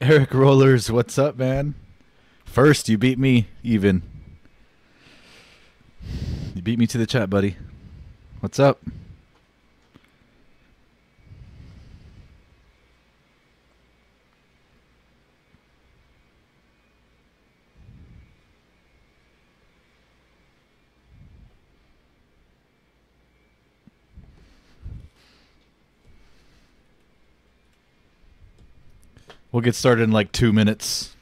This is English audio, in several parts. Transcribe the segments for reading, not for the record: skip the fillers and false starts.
Eric Rollers, what's up, man? First, you beat me, even. You beat me to the chat, buddy. What's up? We'll get started in like 2 minutes.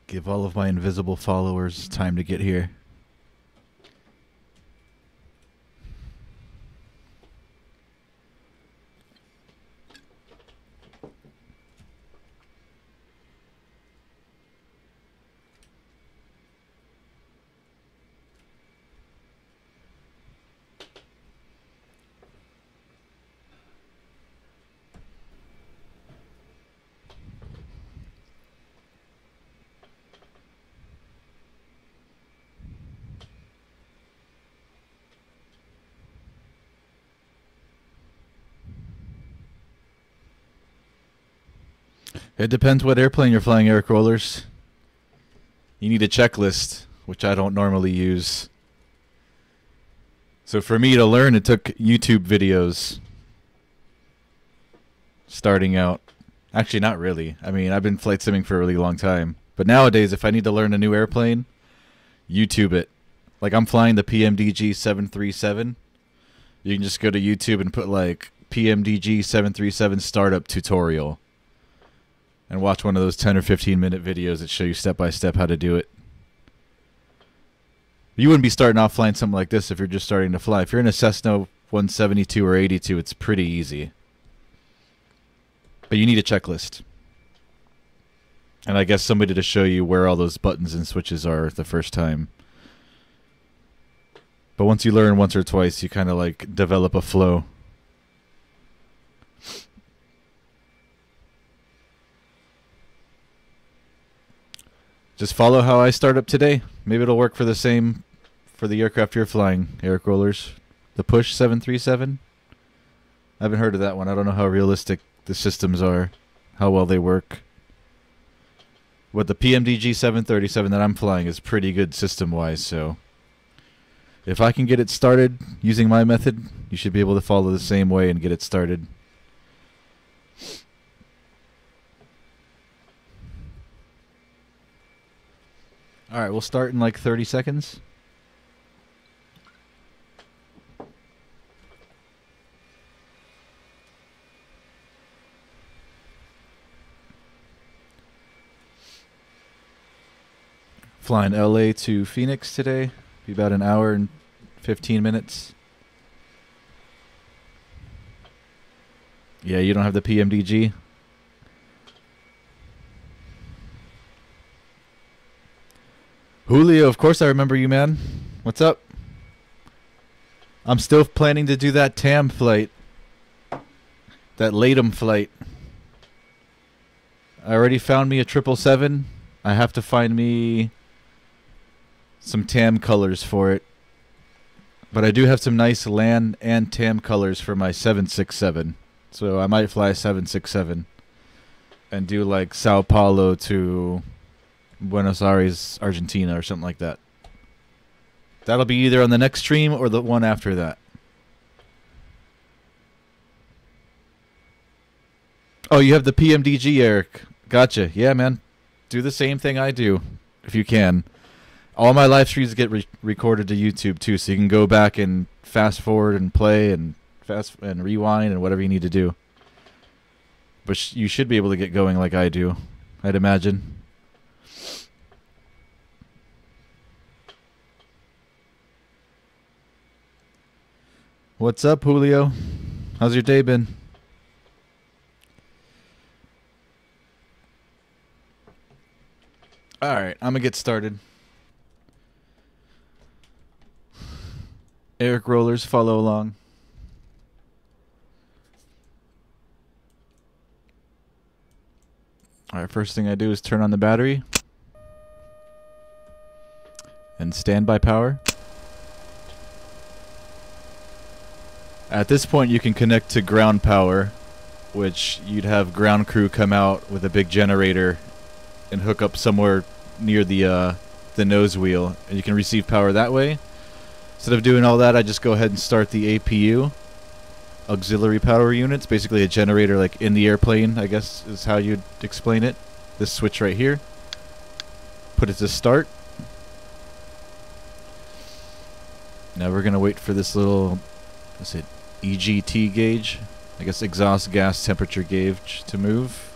Give all of my invisible followers time to get here. It depends what airplane you're flying, Eric Rollers. You need a checklist, which I don't normally use. So for me to learn, it took YouTube videos. Starting out. Actually, not really. I mean, I've been flight simming for a really long time. But nowadays, if I need to learn a new airplane, YouTube it. Like, I'm flying the PMDG 737. You can just go to YouTube and put, like, PMDG 737 startup tutorial. And watch one of those 10 or 15 minute videos that show you step by step how to do it. You wouldn't be starting off flying something like this if you're just starting to fly. If you're in a Cessna 172 or 82, it's pretty easy. But you need a checklist. And I guess somebody to show you where all those buttons and switches are the first time. But once you learn once or twice, you kind of like develop a flow. Just follow how I start up today. Maybe it'll work for the same for the aircraft you're flying, Eric Rollers. The Push 737. I haven't heard of that one. I don't know how realistic the systems are, how well they work. But the PMDG 737 that I'm flying is pretty good system-wise, so if I can get it started using my method, you should be able to follow the same way and get it started. Alright, we'll start in like 30 seconds. Flying LA to Phoenix today. Be about an hour and 15 minutes. Yeah, you don't have the PMDG? Julio, of course I remember you, man. What's up? I'm still planning to do that TAM flight. That LATAM flight. I already found me a 777. I have to find me some TAM colors for it. But I do have some nice LAN and TAM colors for my 767. So I might fly a 767 and do like Sao Paulo to Buenos Aires, Argentina, or something like that. That'll be either on the next stream or the one after that. Oh, you have the PMDG, Eric. Gotcha. Yeah, man. Do the same thing I do, if you can. All my live streams get recorded to YouTube, too, so you can go back and fast forward and play and fast and rewind and whatever you need to do. But you should be able to get going like I do, I'd imagine. What's up, Julio? How's your day been? Alright, I'm gonna get started. Eric Rollers, follow along. Alright, first thing I do is turn on the battery. And standby power. At this point, you can connect to ground power, which you'd have ground crew come out with a big generator and hook up somewhere near the nose wheel, and you can receive power that way. Instead of doing all that, I just go ahead and start the APU, auxiliary power units, basically a generator like in the airplane, I guess is how you'd explain it. This switch right here. Put it to start. Now we're gonna wait for this little, what's it, EGT gauge, I guess exhaust gas temperature gauge, to move.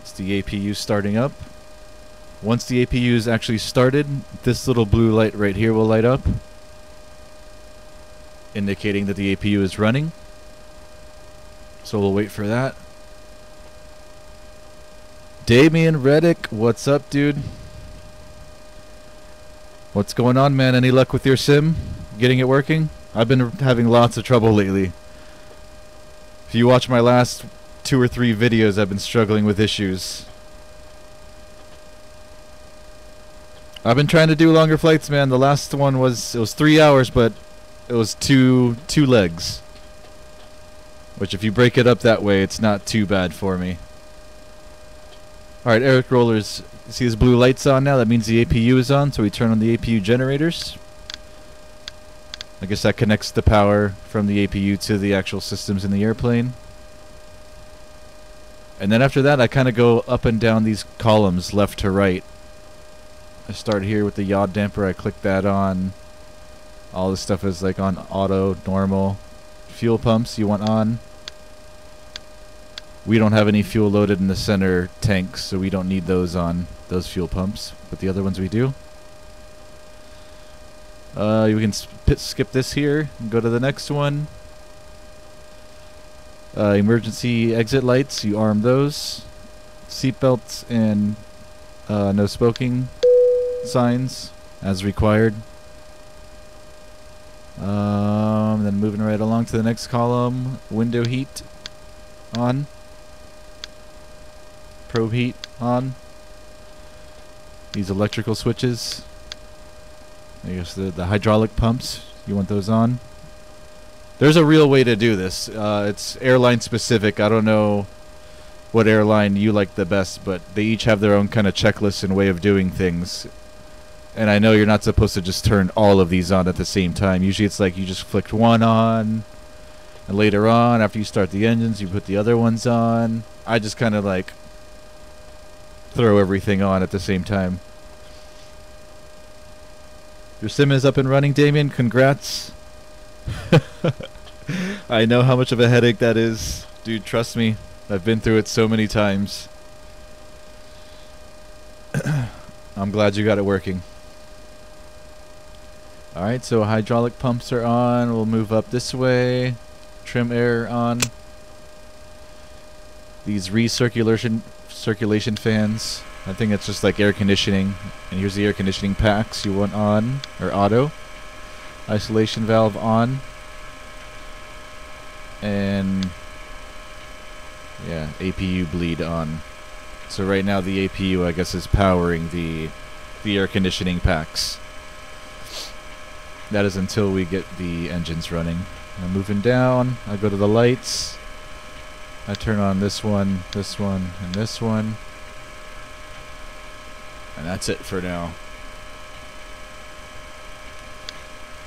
It's the APU starting up. Once the APU is actually started, this little blue light right here will light up, indicating that the APU is running. So we'll wait for that. Damian Reddick, what's up, dude? What's going on, man? Any luck with your sim? Getting it working? I've been having lots of trouble lately. If you watch my last 2 or 3 videos, I've been struggling with issues. I've been trying to do longer flights, man. The last one was 3 hours, but it was two legs. Which, if you break it up that way, it's not too bad for me. Alright, Eric Rollers, see his blue lights on now? That means the APU is on, so we turn on the APU generators. I guess that connects the power from the APU to the actual systems in the airplane. And then after that, I kind of go up and down these columns, left to right. I start here with the yaw damper, I click that on. All this stuff is like on auto, normal. Fuel pumps you want on. We don't have any fuel loaded in the center tanks, so we don't need those on, those fuel pumps. But the other ones we do. You can skip this here and go to the next one. Emergency exit lights, you arm those. Seatbelts and no smoking signs as required. Then moving right along to the next column, window heat on. Probe heat on. These electrical switches. I guess the hydraulic pumps, you want those on. There's a real way to do this. It's airline specific. I don't know what airline you like the best, but they each have their own kind of checklist and way of doing things. And I know you're not supposed to just turn all of these on at the same time. Usually it's like you just flicked one on, and later on, after you start the engines, you put the other ones on. I just kind of like throw everything on at the same time. Your sim is up and running, Damien. Congrats. I know how much of a headache that is. Dude, trust me. I've been through it so many times. I'm glad you got it working. Alright, so hydraulic pumps are on. We'll move up this way. Trim air on. These circulation fans. I think it's just like air conditioning. And here's the air conditioning packs you want on, or auto. Isolation valve on. And yeah, APU bleed on. So right now the APU, I guess, is powering the air conditioning packs. That is until we get the engines running. I'm moving down. I go to the lights. I turn on this one, and this one. And that's it for now.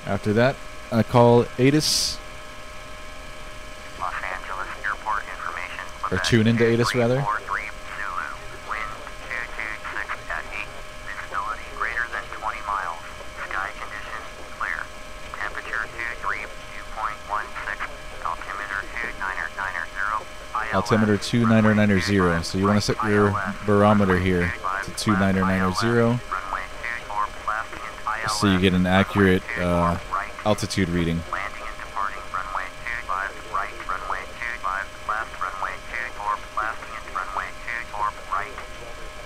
After that, I call Atus. Los Angeles Airport information. Or tune into Atus, rather. 43 Zulu. Wind 226 at 8. Visibility greater than 20 miles. Sky conditions clear. Temperature 23, 2.16. Altimeter 29090. Altimeter 29090. So you want to set your barometer here to 29090. So you get an accurate altitude reading. Landing and departing runway 25 right, runway 25 left, runway 24 left, and runway 24 right.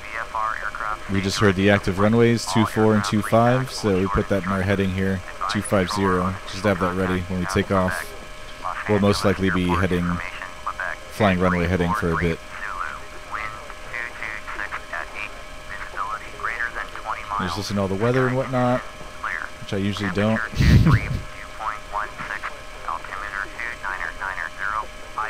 VFR aircraft. We just heard the active runways 24 and 25, so we put that in our heading here, 250. Just have that ready when we take off. We'll most likely be flying runway heading for a bit. Just listen to all the weather and whatnot, which I usually don't.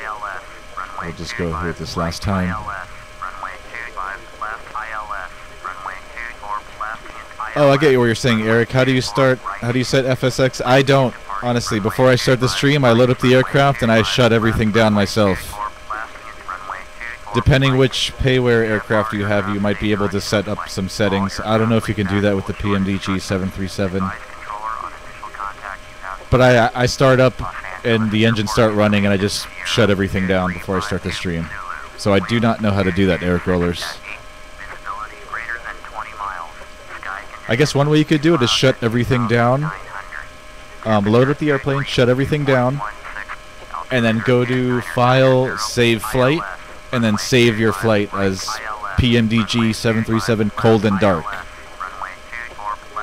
ILS, runway We'll just go 25, with this right, last time. ILS, runway 25, left ILS, runway 24, left and ILS. Oh, I get where you're saying, Eric. How do you set FSX? I don't, honestly. Before I start the stream, I load up the aircraft and I shut everything down myself. Depending which payware aircraft you have, you might be able to set up some settings. I don't know if you can do that with the PMDG 737. But I start up and the engines start running and I just shut everything down before I start the stream. So I do not know how to do that, Eric Rollers. I guess one way you could do it is shut everything down, load up the airplane, shut everything down, and then go to File, Save Flight, and then save your flight as PMDG 737 cold and dark.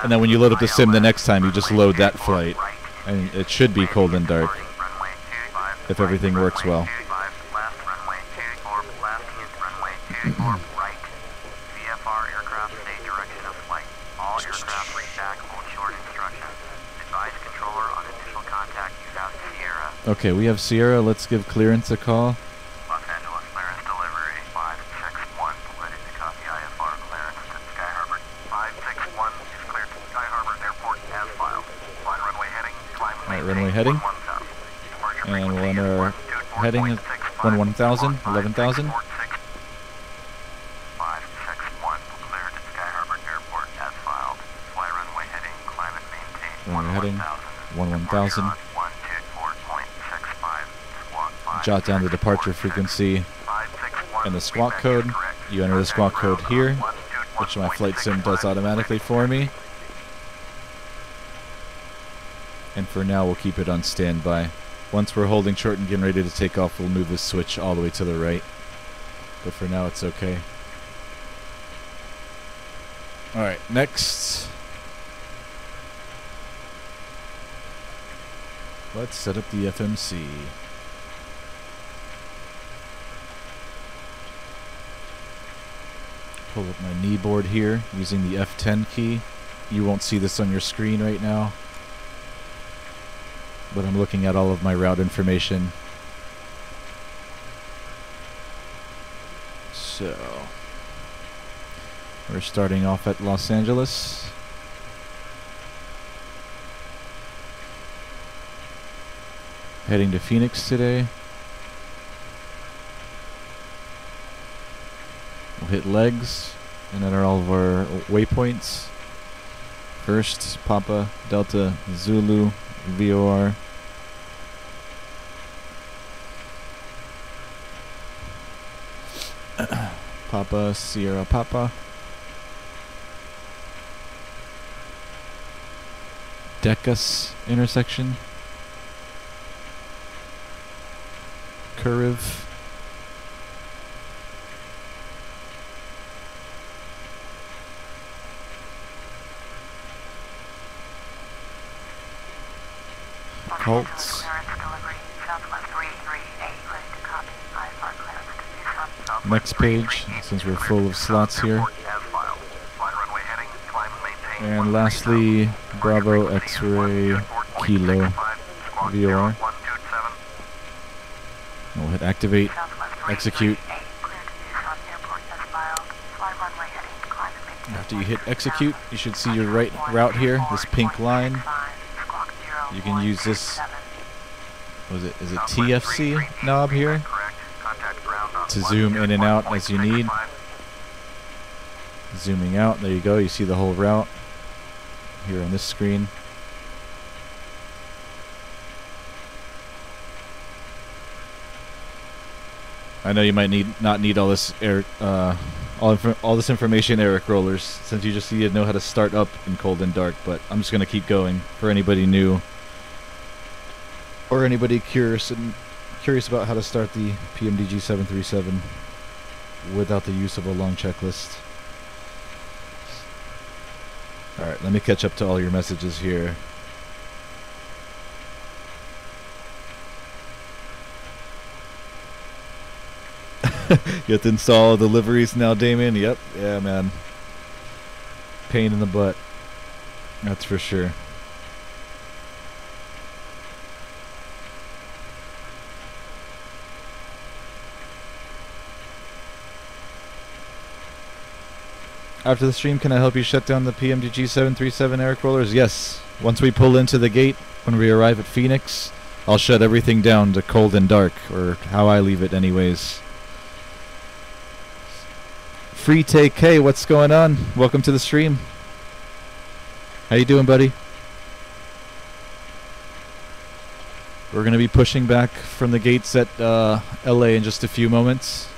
And then when you load up the sim the next time, you just load that flight. And it should be cold and dark, if everything works well. Okay, we have Sierra. Let's give clearance a call. Los Angeles clearance delivery 561. Ready to copy IFR clearance to Sky Harbor. 561 is cleared to Sky Harbor Airport as filed. Fine runway heading. Climb Alright, runway heading. And we'll enter our heading at 11,000. 11,000. 561 cleared to Sky Harbor Airport as filed. Fly runway heading. Climb and maintain. Runway heading. 11,000. Jot down the departure frequency and the squawk code. You enter the squawk code here, which my flight sim does automatically for me. And for now, we'll keep it on standby. Once we're holding short and getting ready to take off, we'll move the switch all the way to the right. But for now, it's okay. Alright, next. Let's set up the FMC. Pull up my knee board here using the F10 key. You won't see this on your screen right now, but I'm looking at all of my route information. So, we're starting off at Los Angeles. Heading to Phoenix today. We'll hit legs and enter all of our waypoints. First, Papa, Delta, Zulu, VOR. Papa, Sierra, Papa. Decus intersection. Curve. Colts. Next page, since we're full of slots here. And lastly, Bravo X-Ray Kilo VOR. We'll hit activate, execute. After you hit execute, you should see your right route here, this pink line. You can use this, is it TFC knob here to zoom in and out as you need. Zooming out, there you go, you see the whole route here on this screen. I know you might not need all this all this information, Eric Rollers, since you just need to know how to start up in cold and dark, but I'm just gonna keep going for anybody new or anybody curious about how to start the PMDG 737 without the use of a long checklist. Alright, let me catch up to all your messages here. You have to install deliveries now, Damien? Yep, yeah, man. Pain in the butt. That's for sure. After the stream, can I help you shut down the PMDG 737 air rollers? Yes. Once we pull into the gate, when we arrive at Phoenix, I'll shut everything down to cold and dark, or how I leave it anyways. Free Take K, what's going on? Welcome to the stream. How you doing, buddy? We're going to be pushing back from the gates at LA in just a few moments.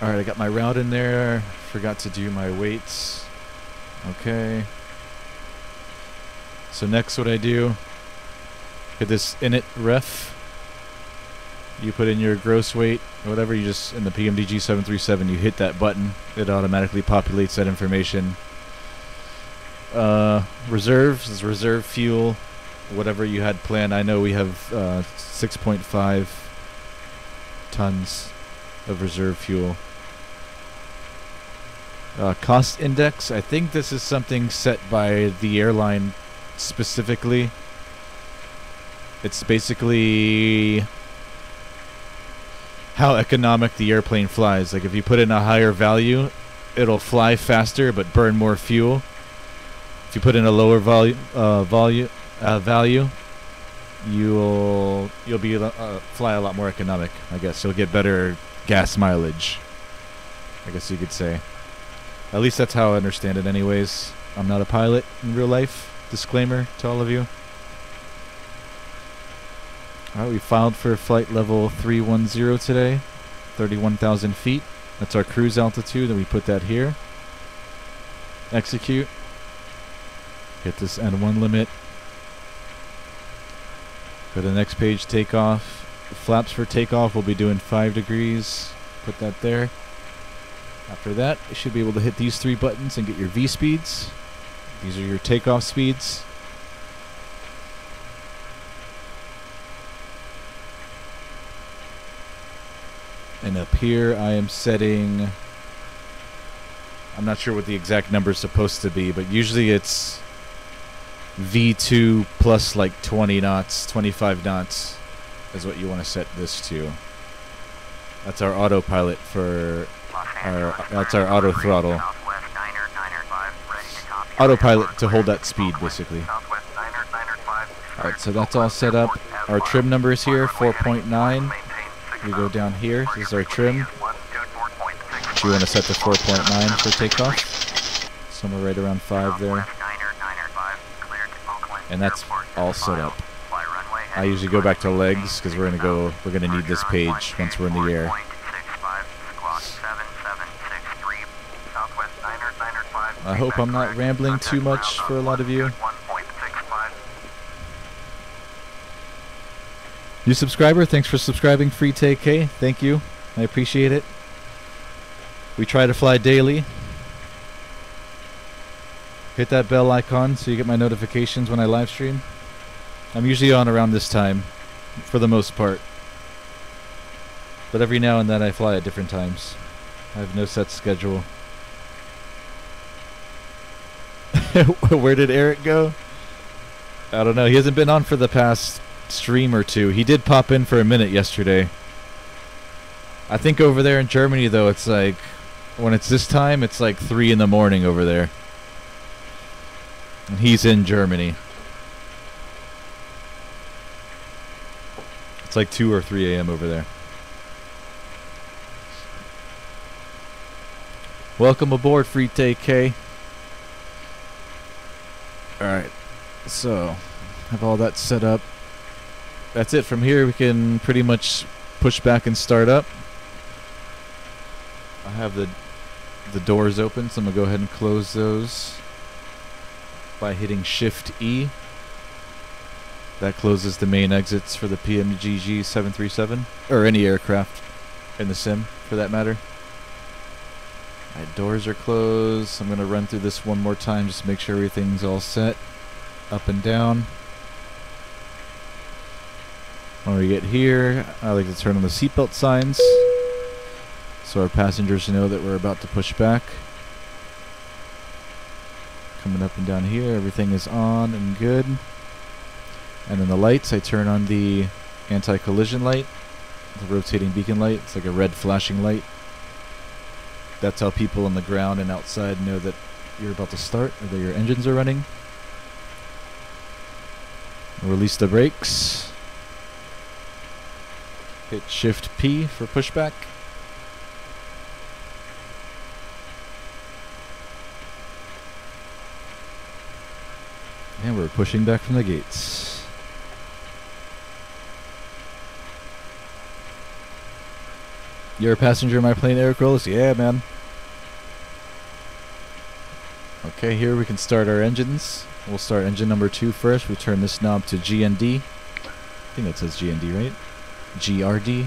Alright, I got my route in there. Forgot to do my weights. Okay. So next what I do, hit this init ref. You put in your gross weight, whatever, you just, in the PMDG 737, you hit that button. It automatically populates that information. Reserves is reserve fuel. Whatever you had planned. I know we have 6.5 tons of reserve fuel. Cost index, I think this is something set by the airline specifically. It's basically how economic the airplane flies. Like if you put in a higher value, it'll fly faster but burn more fuel. If you put in a lower value, you'll be fly a lot more economic. I guess you'll get better gas mileage, I guess you could say. At least that's how I understand it anyways. I'm not a pilot in real life. Disclaimer to all of you. Alright, we filed for flight level 310 today. 31,000 feet. That's our cruise altitude, and we put that here. Execute. Hit this N1 limit. Go to the next page, takeoff. The flaps for takeoff will be doing 5 degrees. Put that there. After that, you should be able to hit these 3 buttons and get your V speeds. These are your takeoff speeds. And up here, I am setting, I'm not sure what the exact number is supposed to be, but usually it's V2 plus like 20 knots, 25 knots is what you want to set this to. That's our autopilot for that's our auto throttle. Autopilot to hold that speed, basically. Alright, so that's all set up. Our trim number is here, 4.9. We go down here. This is our trim. We want to set to 4.9 for takeoff. Somewhere right around 5 there. And that's all set up. I usually go back to legs because we're gonna need this page once we're in the air. I hope I'm not rambling too much for a lot of you. New subscriber, thanks for subscribing, Free Take K. Thank you. I appreciate it. We try to fly daily. Hit that bell icon so you get my notifications when I live stream. I'm usually on around this time, for the most part. But every now and then I fly at different times. I have no set schedule. Where did Eric go? I don't know. He hasn't been on for the past stream or two. He did pop in for a minute yesterday. I think over there in Germany, though, it's like, when it's this time, it's like 3 in the morning over there. And he's in Germany. It's like 2 or 3 a.m. over there. Welcome aboard, Free Take K. Alright, so have all that set up. That's it. From here we can pretty much push back and start up. I have the doors open, so I'm going to go ahead and close those by hitting Shift E. That closes the main exits for the PMDG 737, or any aircraft in the sim for that matter. Alright, doors are closed. I'm going to run through this one more time just to make sure everything's all set. Up and down. When we get here, I like to turn on the seatbelt signs so our passengers know that we're about to push back. Coming up and down here, everything is on and good. And then the lights, I turn on the anti-collision light, the rotating beacon light. It's like a red flashing light. That's how people on the ground and outside know that you're about to start or that your engines are running. Release the brakes. Hit Shift P for pushback. And we're pushing back from the gates. You're a passenger in my plane, Eric Rollis? Yeah, man. Okay, here we can start our engines. We'll start engine number 2 first. We turn this knob to GND. I think that says GND, right? GRD?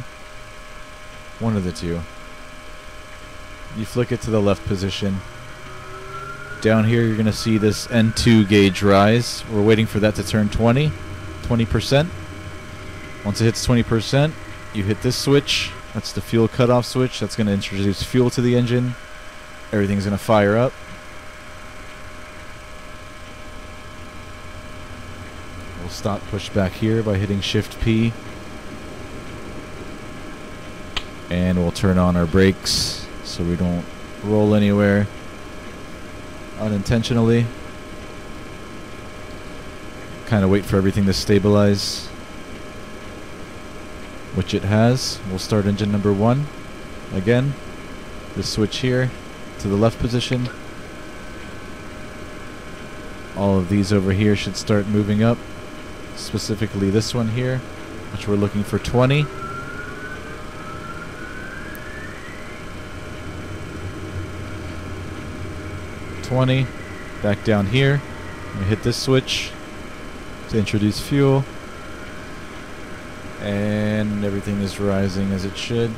One of the two. You flick it to the left position. Down here you're going to see this N2 gauge rise. We're waiting for that to turn 20%. Once it hits 20%, you hit this switch. That's the fuel cutoff switch. That's going to introduce fuel to the engine. Everything's going to fire up. We'll stop pushback here by hitting Shift P. And we'll turn on our brakes so we don't roll anywhere unintentionally. Kind of wait for everything to stabilize, which it has. We'll start engine number 1 again. The switch here to the left position. All of these over here should start moving up, specifically this one here, which we're looking for 20. Back down here, we hit this switch to introduce fuel, and everything is rising as it should.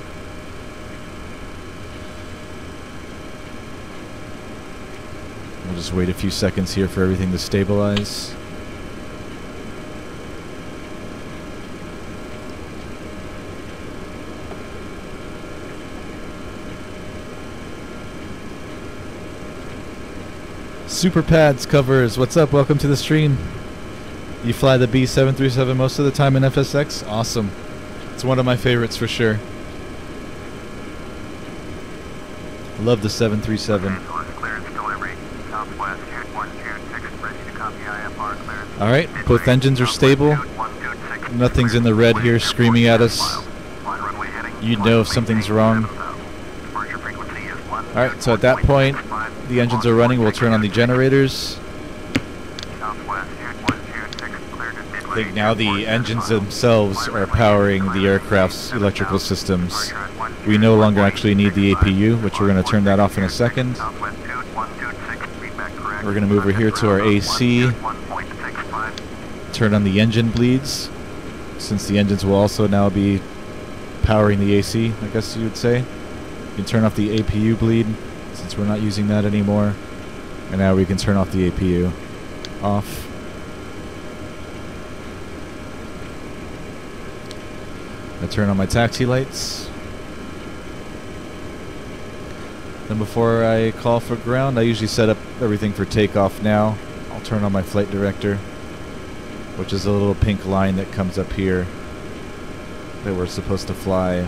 We'll just wait a few seconds here for everything to stabilize. Super Pads covers, what's up? Welcome to the stream. You fly the B737 most of the time in FSX? Awesome. It's one of my favorites for sure. I love the 737. Alright, both engines are stable. Nothing's in the red here screaming at us. You'd know if something's wrong. Alright, so at that point, the engines are running. We'll turn on the generators. I think now the engines themselves are powering the aircraft's electrical systems. We no longer actually need the APU, which we're going to turn that off in a second. We're going to move over here to our AC. Turn on the engine bleeds, since the engines will also now be powering the AC, I guess you would say. You can turn off the APU bleed, since we're not using that anymore. And now we can turn off the APU off. I turn on my taxi lights. Then before I call for ground, I usually set up everything for takeoff now. I'll turn on my flight director, which is a little pink line that comes up here that we're supposed to fly.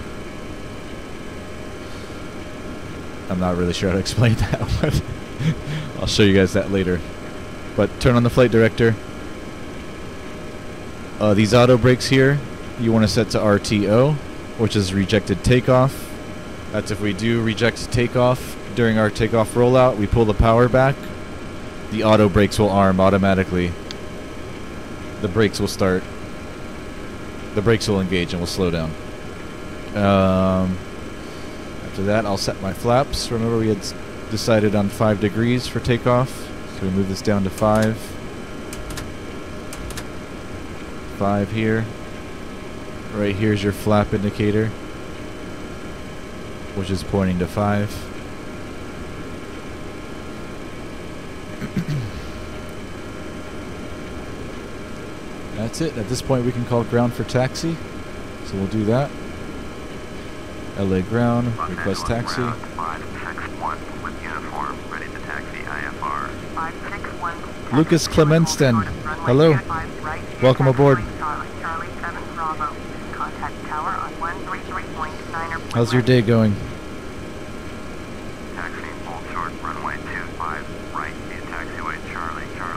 I'm not really sure how to explain that, but I'll show you guys that later. But turn on the flight director. These auto brakes here, you want to set to RTO, which is rejected takeoff. That's if we do reject takeoff during our takeoff rollout, we pull the power back, the auto brakes will arm automatically. The brakes will start. The brakes will engage and will slow down. After that, I'll set my flaps. Remember, we had decided on 5 degrees for takeoff, so we move this down to 5. 5 here. Right here's your flap indicator, which is pointing to 5. That's it. At this point, we can call ground for taxi. So we'll do that. LA ground, request taxi. 561 with uniform, ready to taxi IFR. 561. Lucas Clemensten, hello. Welcome aboard. Contact tower on 133.9. How's your day going?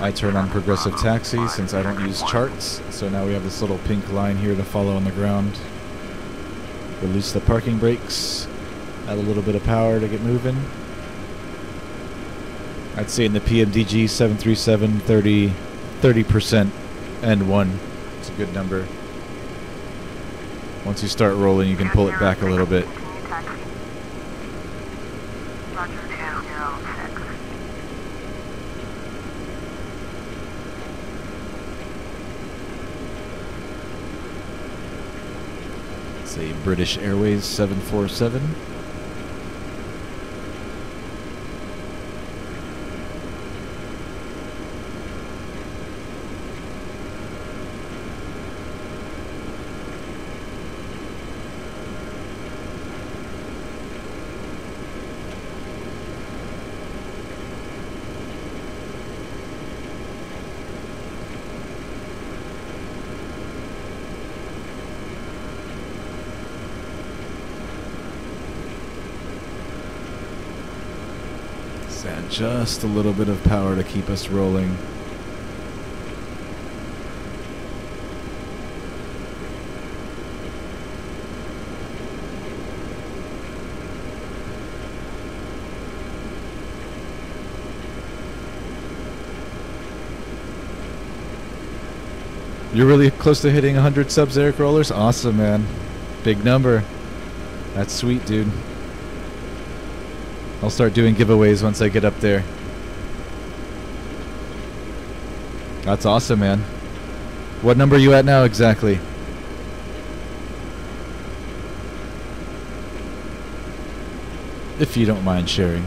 I turn on progressive taxi since I don't use charts. So now we have this little pink line here to follow on the ground. Release the parking brakes. Add a little bit of power to get moving. I'd say in the PMDG 737, 30% and 1. It's a good number. Once you start rolling, you can pull it back a little bit. It's a British Airways 747. Add just a little bit of power to keep us rolling. You're really close to hitting 100 subs, Eric Rollers? Awesome, man. Big number. That's sweet, dude. I'll start doing giveaways once I get up there. That's awesome, man. What number are you at now exactly? If you don't mind sharing.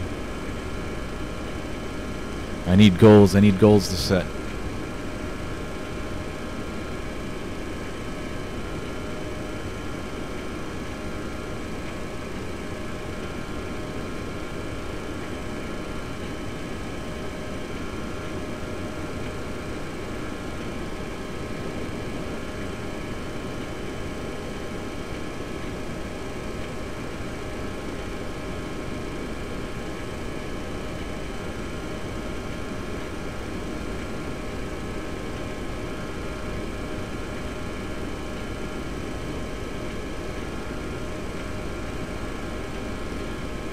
I need goals. I need goals to set.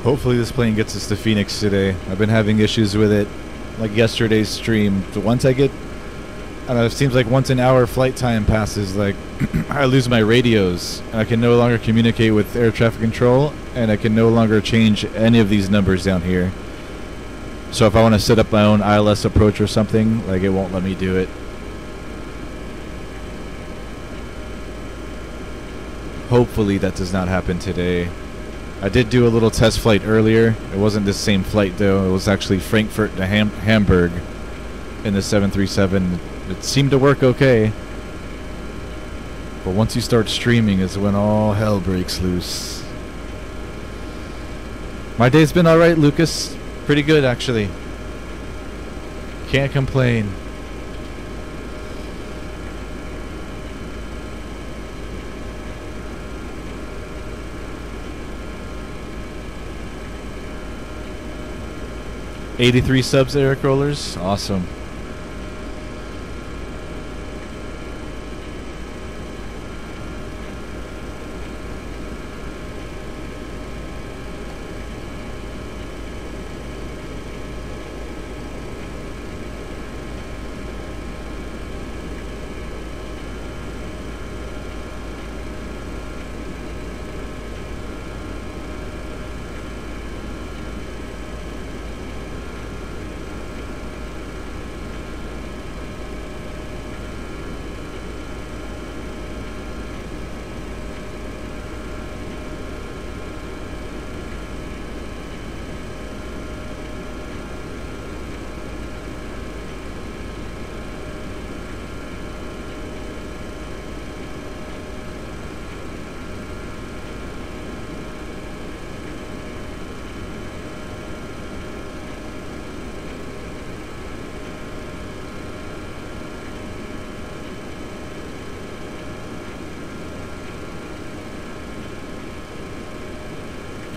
Hopefully this plane gets us to Phoenix today. I've been having issues with it, like yesterday's stream. Once I get, I don't know, it seems like once an hour flight time passes, like I lose my radios. And I can no longer communicate with air traffic control, and I can no longer change any of these numbers down here. So if I want to set up my own ILS approach or something, like it won't let me do it. Hopefully that does not happen today. I did do a little test flight earlier. It wasn't the same flight though. It was actually Frankfurt to Hamburg in the 737. It seemed to work okay. But once you start streaming is when all hell breaks loose. My day's been alright, Lucas. Pretty good actually. Can't complain. $83 subs, Eric Rollers. Awesome.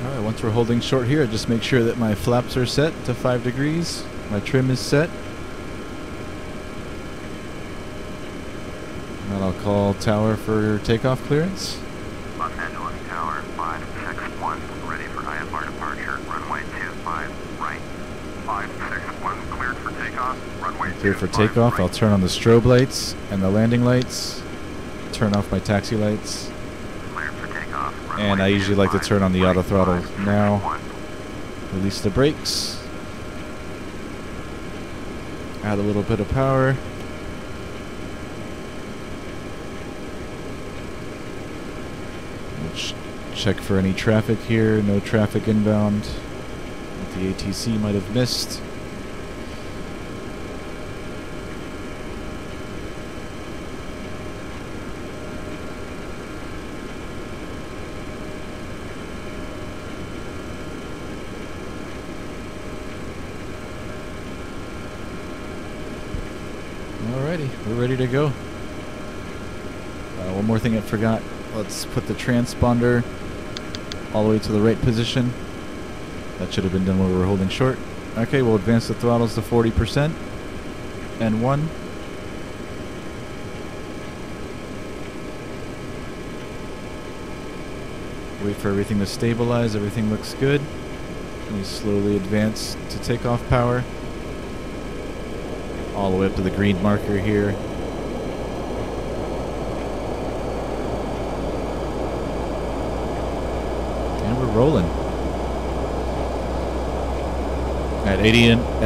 Alright, once we're holding short here, just make sure that my flaps are set to 5 degrees. My trim is set. call tower for takeoff clearance. Los Angeles Tower 561, ready for IFR departure, runway 25, right. 561, cleared for takeoff, runway 25, Cleared for takeoff. right. I'll turn on the strobe lights and the landing lights. Turn off my taxi lights. Cleared for takeoff, runway And I usually like to 25, turn on the auto right, throttle 561. now. Release the brakes. Add a little bit of power. Check for any traffic here. No traffic inbound. What the ATC might have missed. Alrighty, we're ready to go. One more thing I forgot. Let's put the transponder all the way to the right position. That should have been done when we were holding short. Okay, we'll advance the throttles to 40%. And 1. Wait for everything to stabilize. Everything looks good. We slowly advance to takeoff power. All the way up to the green marker here. And we're rolling. At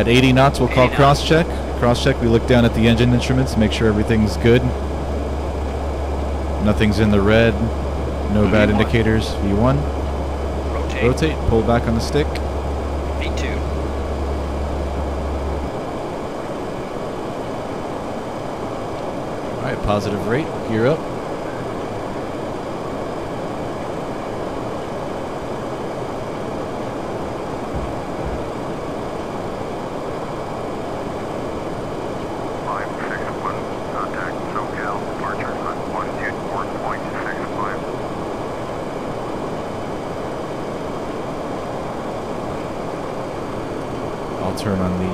80 knots, we'll call cross-check. Cross-check, we look down at the engine instruments, make sure everything's good. Nothing's in the red. No bad indicators. V1. Rotate. Pull back on the stick. V2. Alright, positive rate. Gear up. I'll turn on the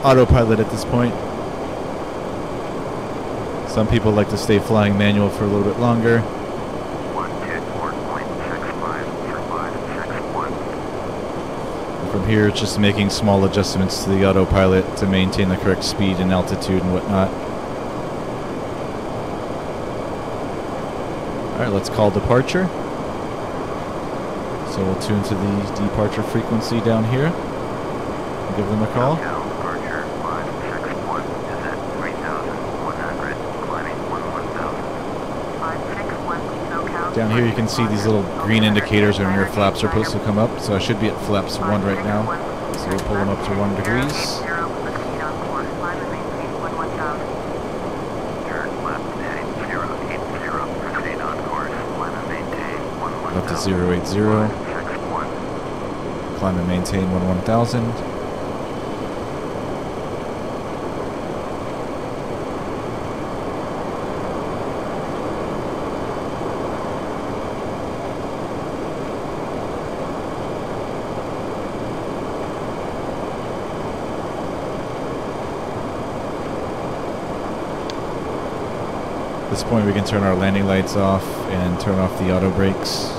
autopilot at this point. Some people like to stay flying manual for a little bit longer. From here, it's just making small adjustments to the autopilot to maintain the correct speed and altitude and whatnot. Alright, let's call departure. So we'll tune to the departure frequency down here. Give them a call. Departure 561 is at 3,100, climbing 11,000. Down here you can see these little green indicators when your flaps are supposed to come up. So I should be at flaps 1 right now. So we'll pull them up to 1 degrees. Up to 080. Climb and maintain 1000. At this point we can turn our landing lights off and turn off the auto brakes.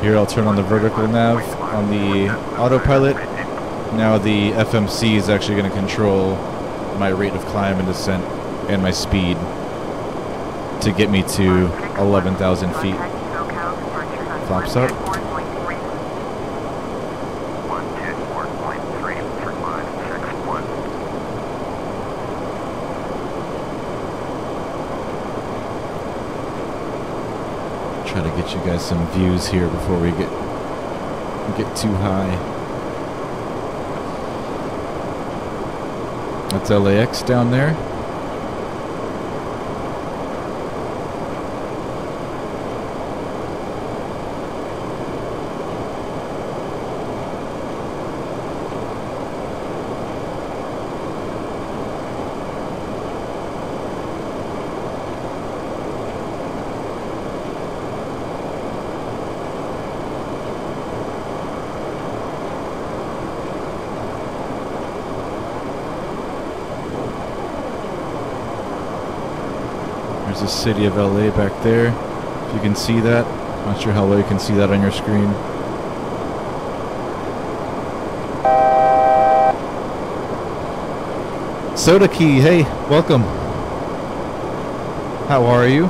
Here I'll turn on the vertical nav on the autopilot. Now the FMC is actually going to control my rate of climb and descent and my speed to get me to 11,000 feet. Flaps up. Try to get you guys some views here before we get too high. That's LAX down there. There's the city of LA back there. If you can see that. Not sure how well you can see that on your screen. Soda Key, hey, welcome. How are you?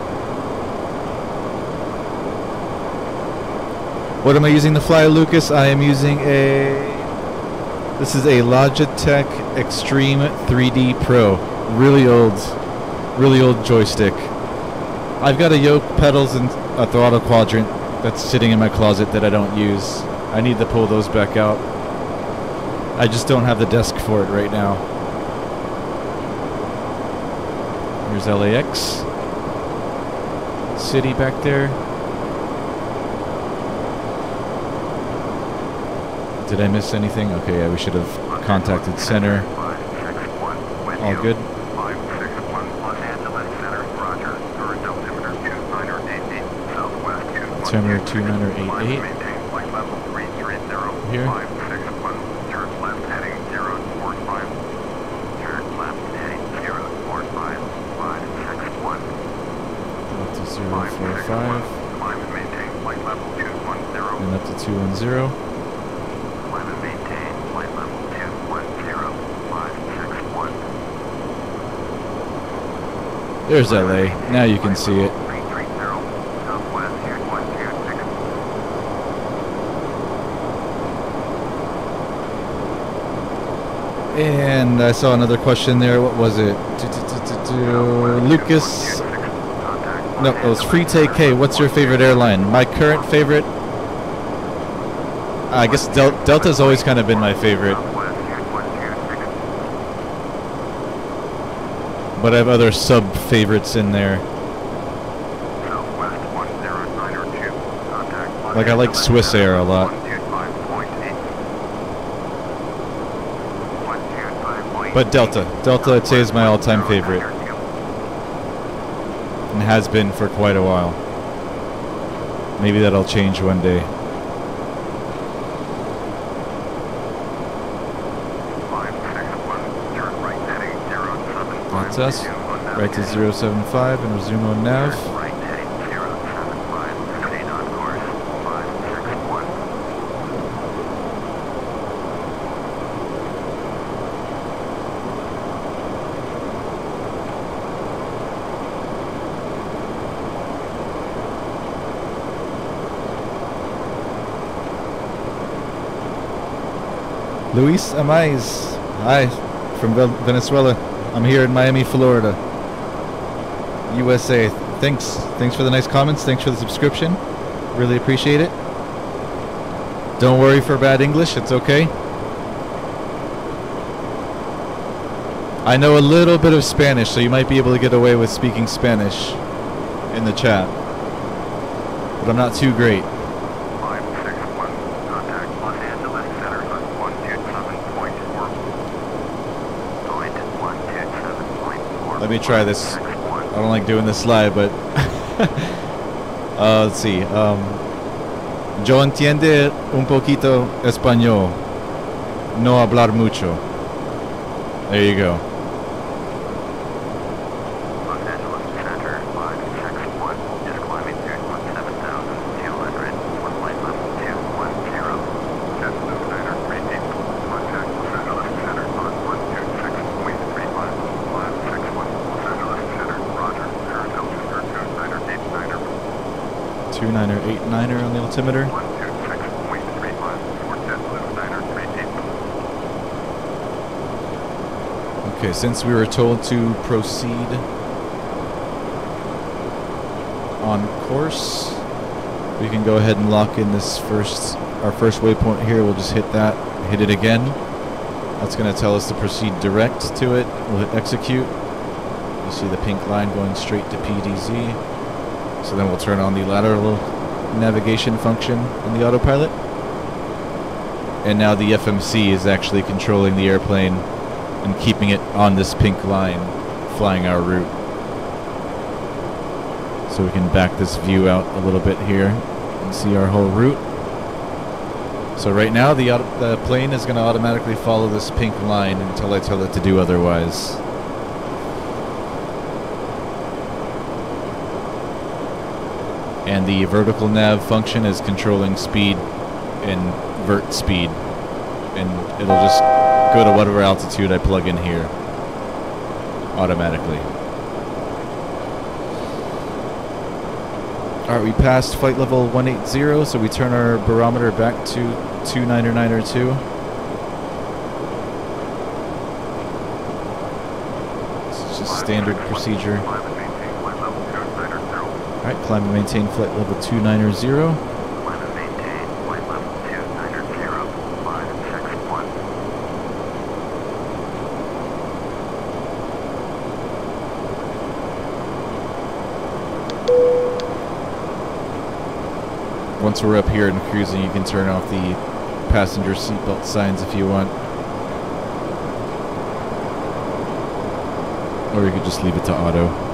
What am I using to fly, Lucas? I am using this is a Logitech XTREME 3D Pro. Really old joystick. I've got a yoke, pedals, and a throttle quadrant that's sitting in my closet that I don't use. I need to pull those back out. I just don't have the desk for it right now. Here's LAX. City back there. Did I miss anything? Okay, yeah, we should have contacted center. All good. Altimeter 2988. Here. Up to 045. And up to 210. There's LA. Now you can see it. And I saw another question there. What was it? Lucas. No, it was Free Take K. What's your favorite airline? My current favorite? I guess Delta's always kind of been my favorite. But I have other sub-favorites in there. Like I like Swiss Air a lot. But Delta, I'd say, is my all-time favorite. And has been for quite a while. Maybe that'll change one day. That's us. Right to 075 and resume on nav. Luis Amais, hi, from Venezuela. I'm here in Miami, Florida, USA. Thanks for the nice comments. Thanks for the subscription. Really appreciate it. Don't worry for bad English. It's okay. I know a little bit of Spanish, so you might be able to get away with speaking Spanish in the chat. But I'm not too great. Let me try this. I don't like doing this live, but let's see. Yo entiende un poquito español. No hablar mucho. There you go. On the altimeter. Okay, since we were told to proceed on course, we can go ahead and lock in this our first waypoint here. We'll just hit it again. That's going to tell us to proceed direct to it. We'll hit execute. You see the pink line going straight to PDZ. So then we'll turn on the lateral navigation function in the autopilot. And now the FMC is actually controlling the airplane and keeping it on this pink line, flying our route. So we can back this view out a little bit here and see our whole route. So right now the plane is going to automatically follow this pink line until I tell it to do otherwise. And the vertical nav function is controlling speed and vert speed. And it'll just go to whatever altitude I plug in here automatically. Alright, we passed flight level 180, so we turn our barometer back to 29902. It's just standard procedure. Alright, climb and maintain flight level 290. Once we're up here and cruising, you can turn off the passenger seatbelt signs if you want. Or you could just leave it to auto.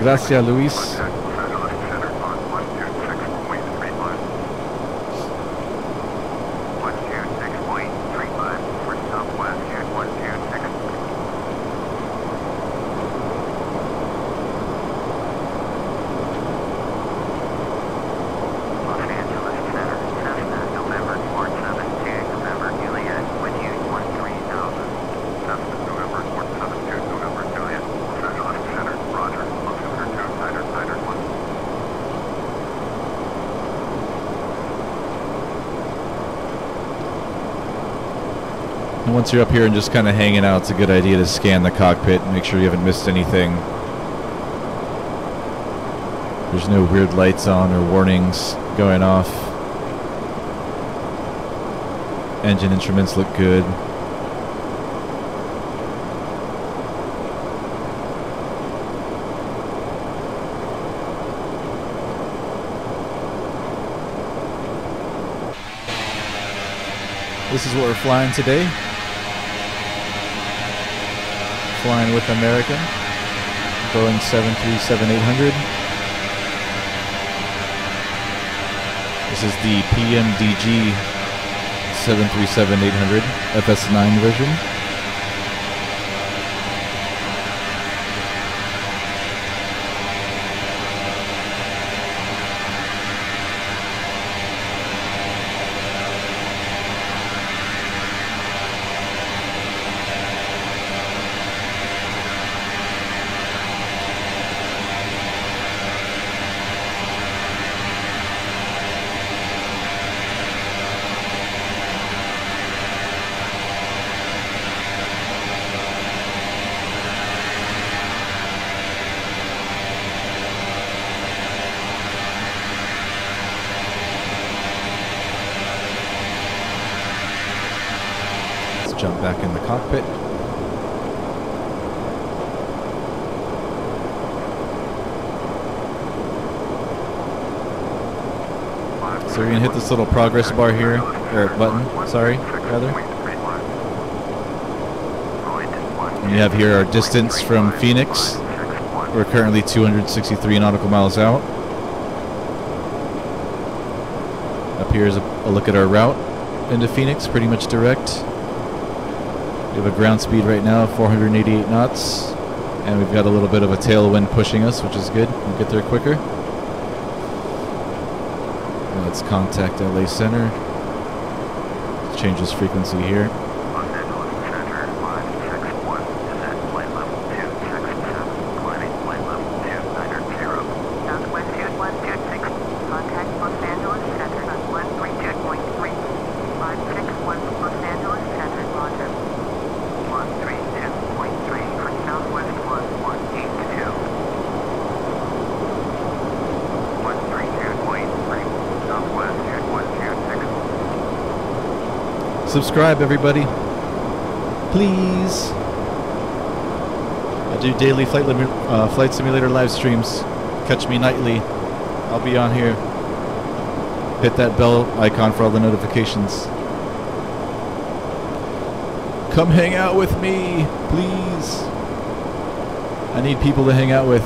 Gracias, Luis. Once you're up here and just kind of hanging out, it's a good idea to scan the cockpit and make sure you haven't missed anything. There's no weird lights on or warnings going off. Engine instruments look good. This is what we're flying today. Flying with American, Boeing 737-800. This is the PMDG 737-800 FS9 version. Jump back in the cockpit. So you're going to hit this little progress bar here, or button, sorry, rather. And you have here our distance from Phoenix. We're currently 263 nautical miles out. Up here is a look at our route into Phoenix, pretty much direct. We have a ground speed right now of 488 knots, and we've got a little bit of a tailwind pushing us, which is good. We'll get there quicker. Let's contact LA Center. Let's change this frequency here. Subscribe, everybody. Please. I do daily flight simulator live streams. Catch me nightly. I'll be on here. Hit that bell icon for all the notifications. Come hang out with me, please. I need people to hang out with.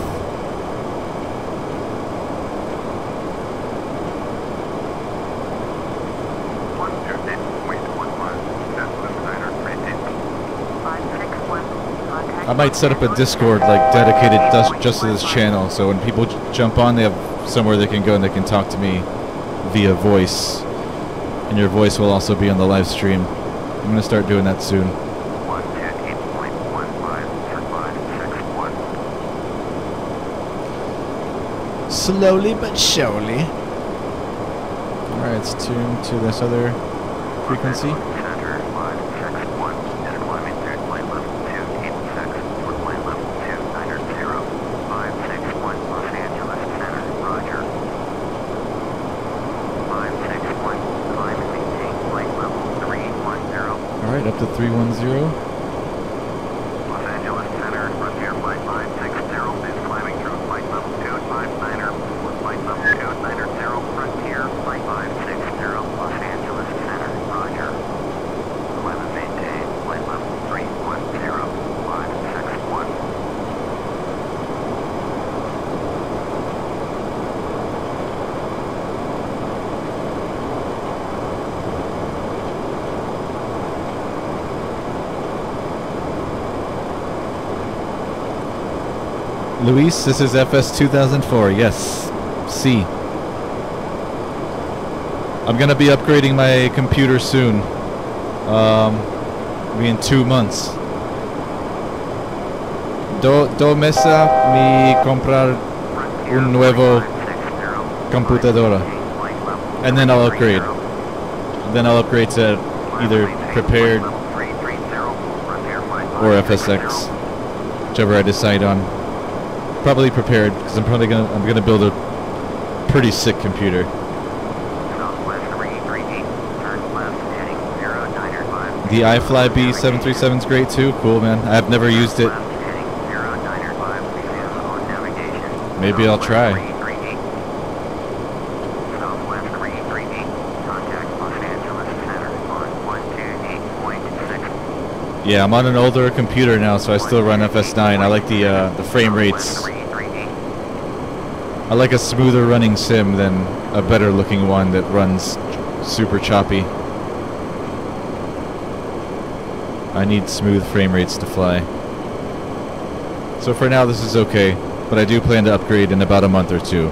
I might set up a Discord like dedicated just to this channel, so when people jump on, they have somewhere they can go and they can talk to me via voice, and your voice will also be on the live stream. I'm gonna start doing that soon. Slowly but surely. Alright, it's tuned to this other frequency. Alright, up to 310. Los Angeles Center, Frontier Flight 560 is climbing through flight level 259er, flight level 290, Frontier Flight 560, Los Angeles Center, roger. Climb and maintain, flight level 310, 561. Luis, this is FS 2004. Yes, C. I'm gonna be upgrading my computer soon. Maybe in 2 months. Do mesa mi comprar un nuevo computadora, and then I'll upgrade. Then I'll upgrade to either prepared or FSX, whichever I decide on. Probably prepared, because I'm gonna build a pretty sick computer. The iFly B737 is great too. Cool, man. I've never used it. Maybe I'll try. Yeah, I'm on an older computer now, so I still run FS9. I like the frame rates. I like a smoother running sim than a better looking one that runs super choppy. I need smooth frame rates to fly. So for now this is okay, but I do plan to upgrade in about a month or two.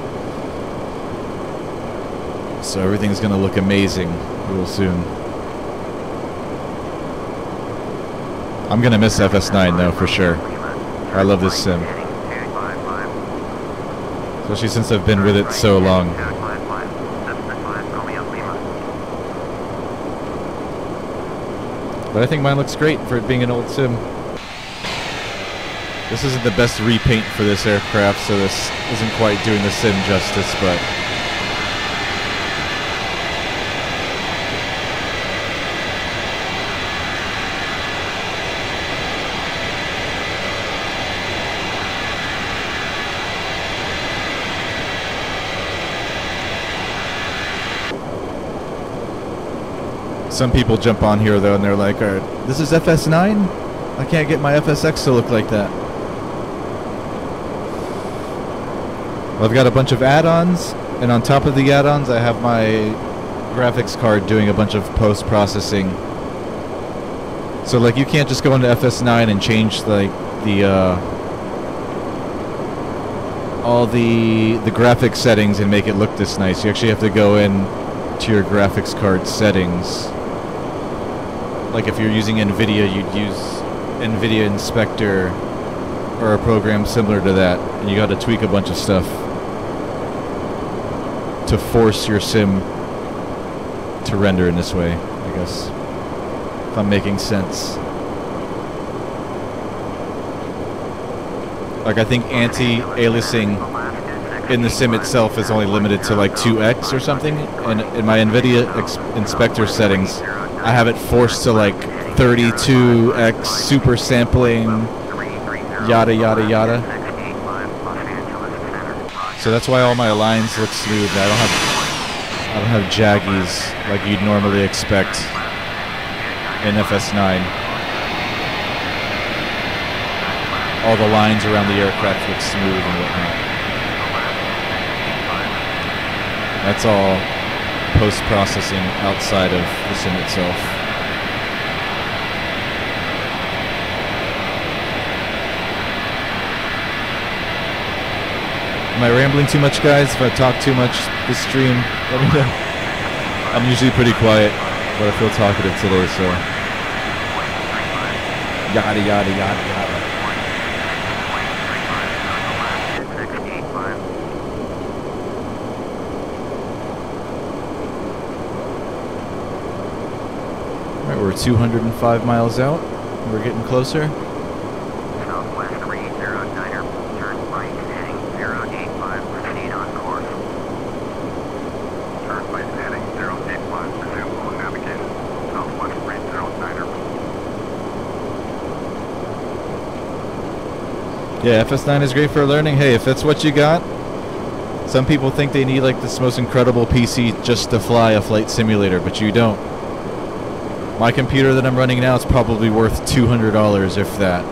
So everything's gonna look amazing real soon. I'm gonna miss FS9 though, for sure. I love this sim. Especially since I've been with it so long. But I think mine looks great for it being an old sim. This isn't the best repaint for this aircraft, so this isn't quite doing the sim justice, but some people jump on here though and they're like, alright, this is FS9? I can't get my FSX to look like that. Well, I've got a bunch of add-ons, and on top of the add-ons I have my graphics card doing a bunch of post-processing. So like you can't just go into FS9 and change like all the graphics settings and make it look this nice. You actually have to go in to your graphics card settings. Like if you're using NVIDIA, you'd use NVIDIA Inspector or a program similar to that, and you got to tweak a bunch of stuff to force your sim to render in this way, I guess, if I'm making sense. Like I think anti-aliasing in the sim itself is only limited to like 2x or something, and in my NVIDIA Inspector settings I have it forced to like 32x super sampling, yada yada yada. So that's why all my lines look smooth. I don't have jaggies like you'd normally expect in FS9. all the lines around the aircraft look smooth and whatnot. That's all post-processing outside of the sim itself. Am I rambling too much, guys? If I talk too much this stream, let me know. I'm usually pretty quiet, but I feel talkative today, so. Yada, yada, yada, yada. Alright, we're 205 miles out. We're getting closer. Southwest 309er, turn right heading 085, proceed on course. Turn right heading 085, resume on Navigator. Southwest 309er. Yeah, FS9 is great for learning. Hey, if that's what you got, some people think they need like this most incredible PC just to fly a flight simulator, but you don't. My computer that I'm running now is probably worth $200, if that.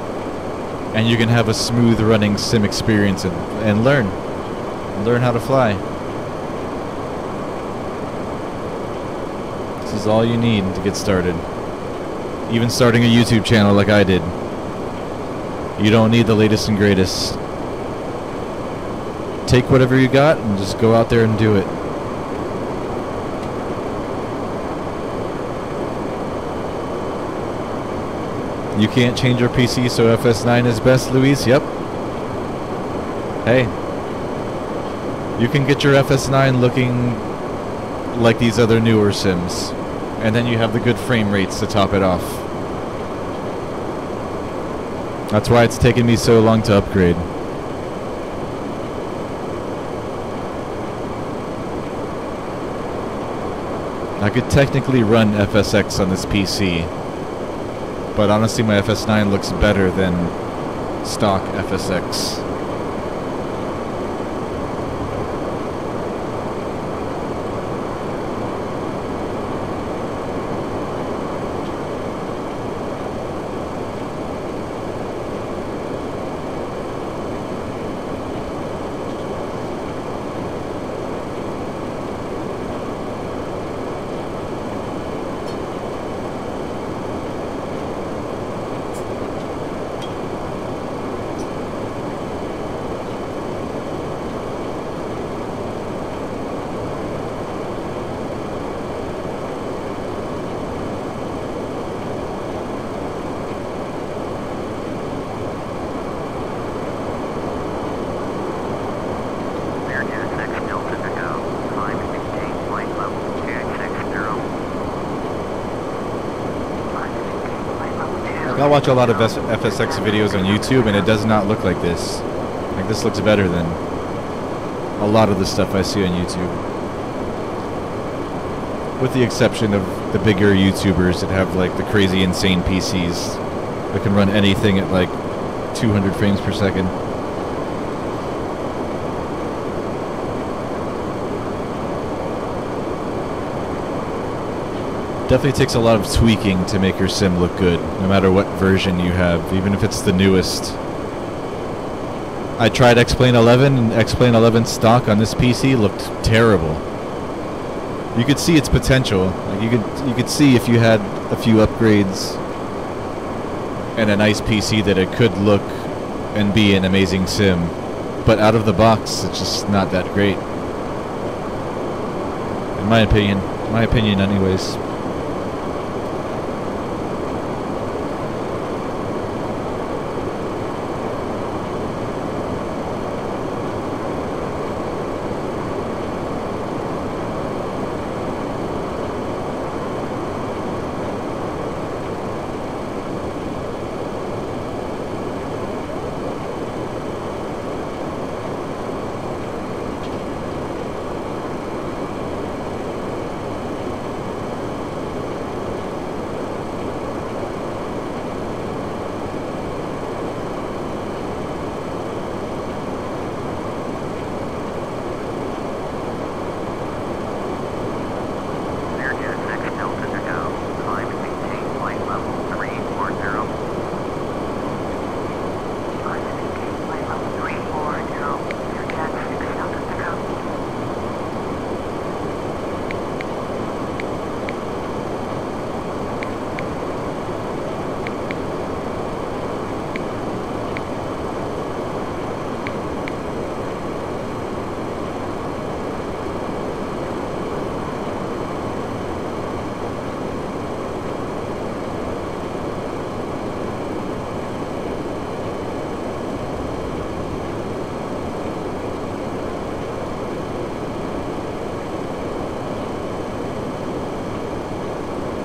And you can have a smooth running sim experience and learn how to fly. This is all you need to get started. Even starting a YouTube channel like I did. You don't need the latest and greatest. Take whatever you got and just go out there and do it. You can't change your PC, so FS9 is best, Luis? Yep. Hey. You can get your FS9 looking like these other newer sims. And then you have the good frame rates to top it off. That's why it's taken me so long to upgrade. I could technically run FSX on this PC. But honestly, my FS9 looks better than stock FSX. I watch a lot of FSX videos on YouTube, and it does not look like this. Like, this looks better than a lot of the stuff I see on YouTube. With the exception of the bigger YouTubers that have, like, the crazy, insane PCs that can run anything at, like, 200 frames per second. Definitely takes a lot of tweaking to make your sim look good, no matter what version you have, even if it's the newest. I tried X-Plane 11, and X-Plane 11 stock on this PC looked terrible. You could see its potential. Like you could see if you had a few upgrades and a nice PC that it could look and be an amazing sim. But out of the box, it's just not that great. In my opinion. My opinion anyways.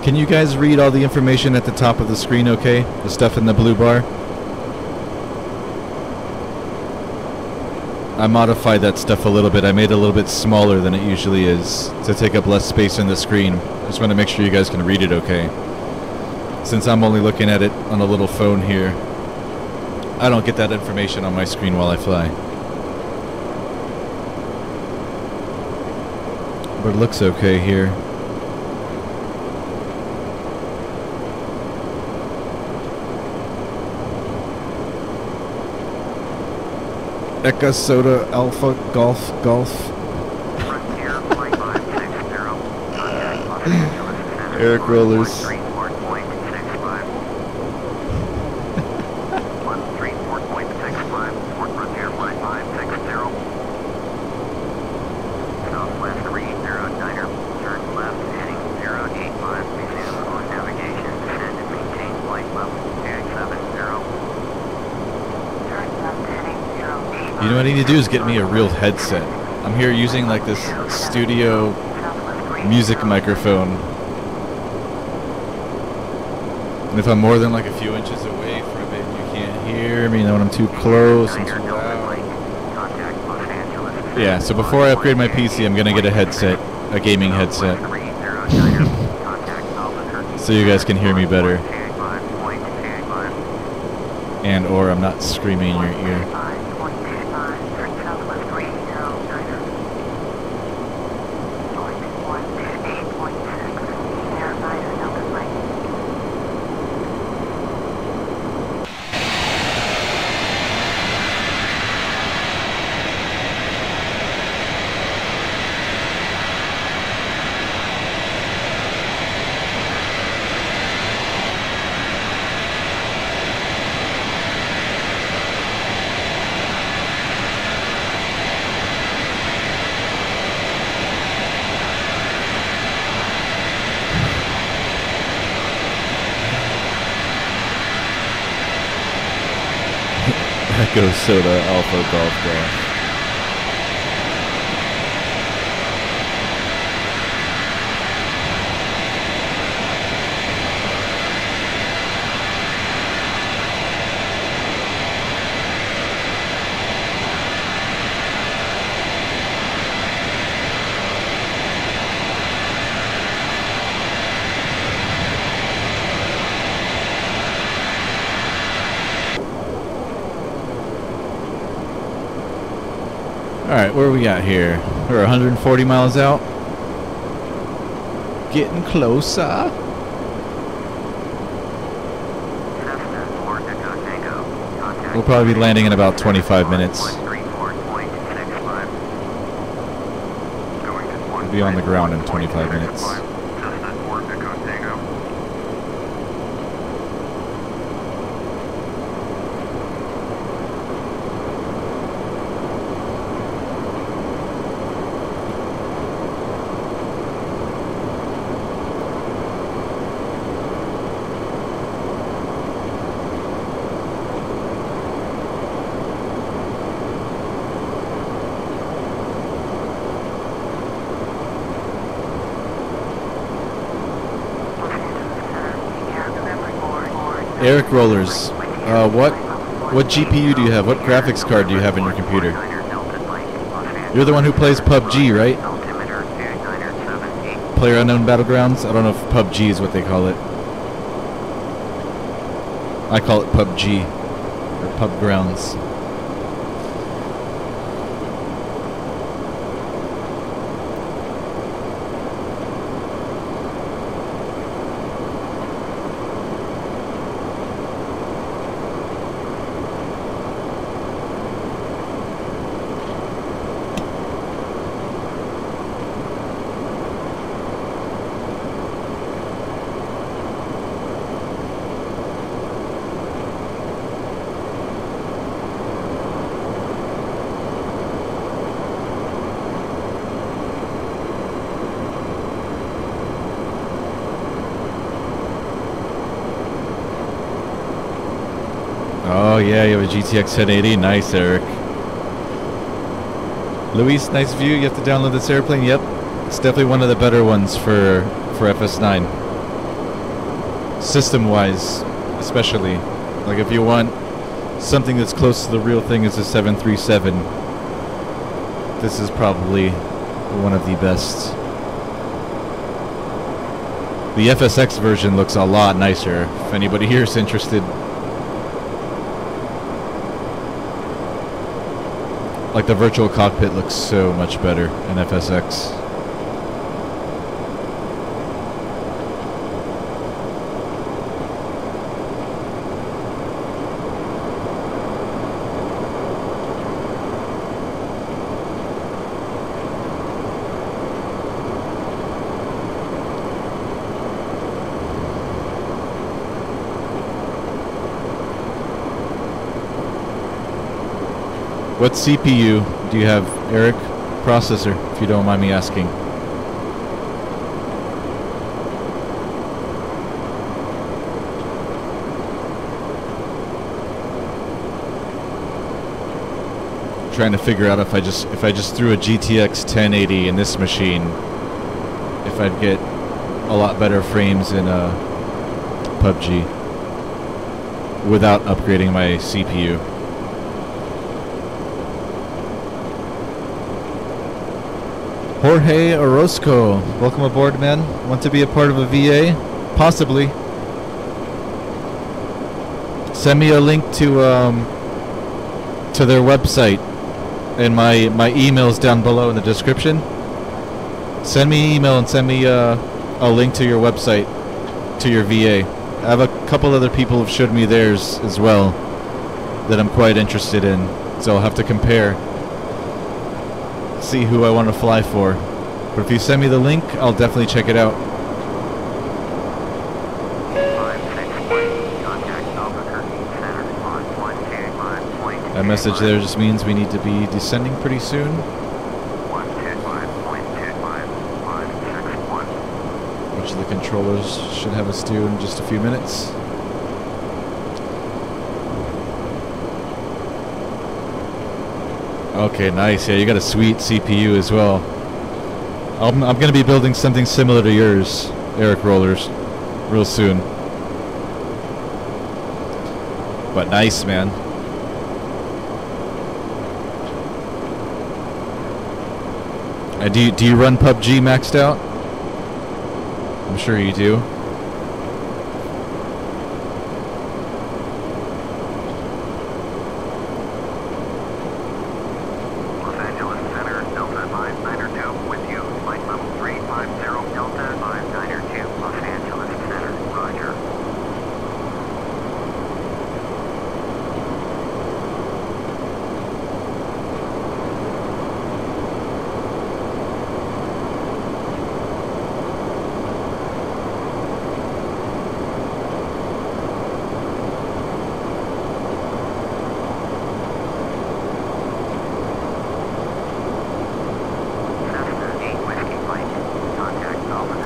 Can you guys read all the information at the top of the screen okay? The stuff in the blue bar? I modified that stuff a little bit. I made it a little bit smaller than it usually is to take up less space in the screen. I just want to make sure you guys can read it okay. Since I'm only looking at it on a little phone here, I don't get that information on my screen while I fly. But it looks okay here. Echo Soda Alpha Golf. Frontier Flight 560. Contact Los Angeles Center. Eric Rollers. 134.65. 134.65. Fort Frontier Flight 560. Southwest 309er. Turn left heading 085. Resume on navigation. Descend and maintain flight level KLAX-70. Turn left heading 085. You know what I need to do is get me a real headset. I'm here using like this studio music microphone. And if I'm more than like a few inches away from it, you can't hear me. You know, when I'm too close and too loud. Yeah, so before I upgrade my PC, I'm gonna get a headset, a gaming headset. So you guys can hear me better. And or I'm not screaming in your ear. Echo Soda Alpha Golf. Alright, where are we at here? We're 140 miles out. Getting closer. We'll probably be landing in about 25 minutes. We'll be on the ground in 25 minutes. Eric Rollers, what GPU do you have? What graphics card do you have in your computer? You're the one who plays PUBG, right? PlayerUnknown Battlegrounds? I don't know if PUBG is what they call it. I call it PUBG, or Pub Grounds. Oh yeah, you have a GTX 1080. Nice, Eric. Luis, nice view. You have to download this airplane. Yep, it's definitely one of the better ones for FS9. system-wise, especially. Like if you want something that's close to the real thing as a 737, this is probably one of the best. The FSX version looks a lot nicer, if anybody here is interested. Like the virtual cockpit looks so much better in FSX. What CPU do you have, Eric? Processor, if you don't mind me asking. Trying to figure out if I just threw a GTX 1080 in this machine, if I'd get a lot better frames in PUBG without upgrading my CPU. Jorge Orozco, welcome aboard, man. Want to be a part of a VA? Possibly. Send me a link to their website, and my email's down below in the description. Send me an email and send me a link to your website, to your VA. I have a couple other people who've showed me theirs as well that I'm quite interested in, so I'll have to compare. See who I want to fly for. But if you send me the link, I'll definitely check it out. That message there just means we need to be descending pretty soon. Which the controllers should have us do in just a few minutes. Okay, nice. Yeah, you got a sweet CPU as well. I'm going to be building something similar to yours, Eric Rollers, real soon. But nice, man. Do you run PUBG maxed out? I'm sure you do.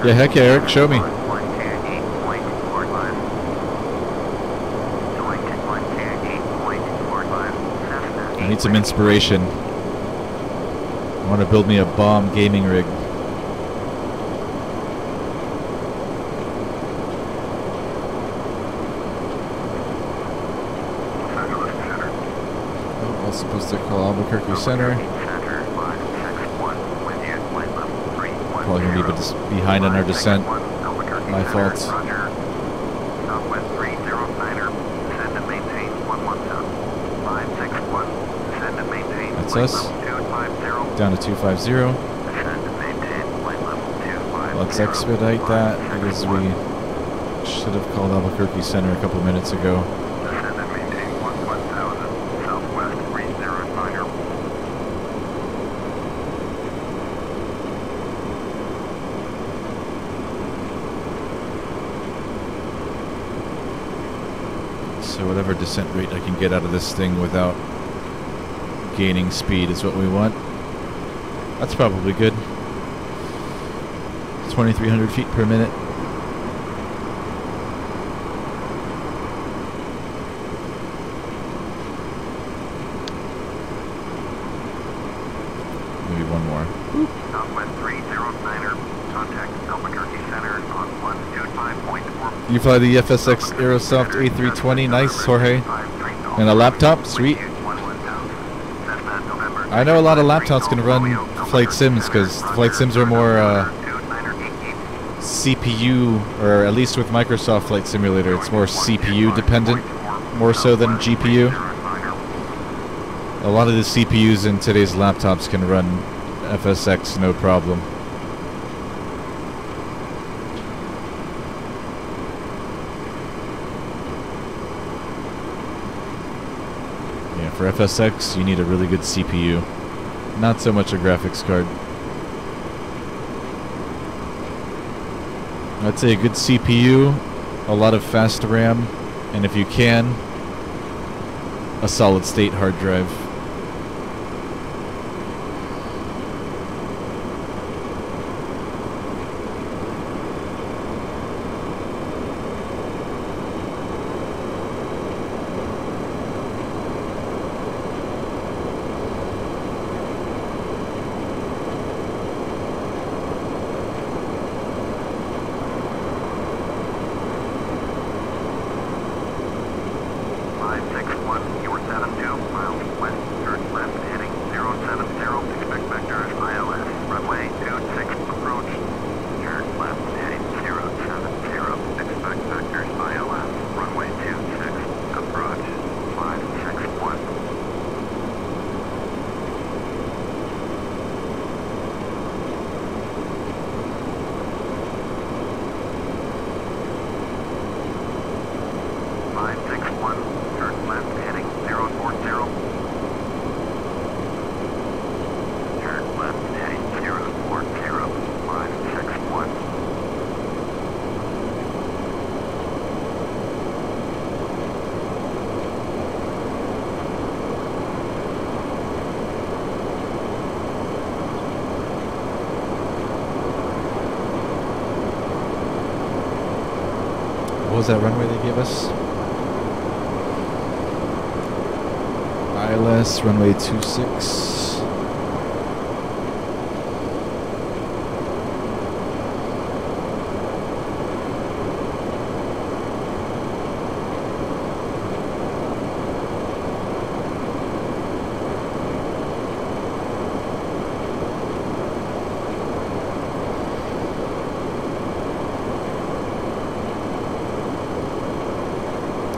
Yeah, heck yeah, Eric, show me. I need some inspiration. I want to build me a bomb gaming rig. Oh, I was supposed to call Albuquerque Center. Probably going to be behind on our descent. My fault. Southwest 309er, descend and maintain 117. 561, descend and maintain. That's us. Down to 250. Descend and maintain flight level 250. Let's expedite that because we should have called Albuquerque Center a couple minutes ago. Descend and maintain 1000, Southwest 309er. So whatever descent rate I can get out of this thing without gaining speed is what we want. That's probably good. 2,300 feet per minute. Maybe one more. Southwest 309er, contact Albuquerque Center on 125.4. You fly the FSX Aerosoft A320, nice, Jorge. And a laptop, sweet. I know a lot of laptops can run flight sims because flight sims are more CPU, or at least with Microsoft Flight Simulator, it's more CPU dependent, more so than GPU. A lot of the CPUs in today's laptops can run FSX no problem. Yeah, for FSX you need a really good CPU, not so much a graphics card. I'd say a good CPU, a lot of fast RAM, and if you can, a solid state hard drive. What was that runway they gave us? ILS runway 26.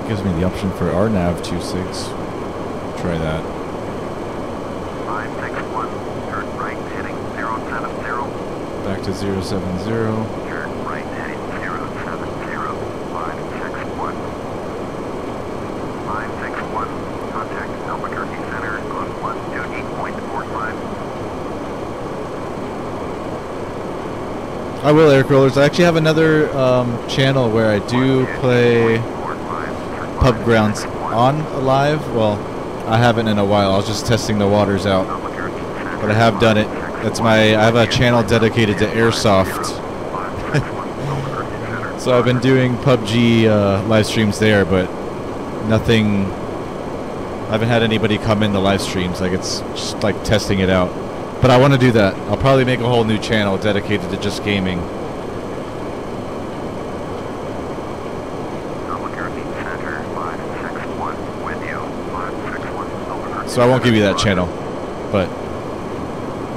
Gives me the option for our nav 26. Try that. 561, turn right heading 070. Back to 070. Turn right heading 070, 561. 561, contact Albuquerque Center on 128.45. I will, Eric Rollers. I actually have another channel where I do play Pub Grounds on live. Well, I haven't in a while. I was just testing the waters out, but I have done it. That's I have a channel dedicated to Airsoft. So I've been doing PUBG live streams there, but nothing. I haven't had anybody come in the live streams. Like, it's just like testing it out. But I want to do that. I'll probably make a whole new channel dedicated to just gaming. So I won't give you that channel, but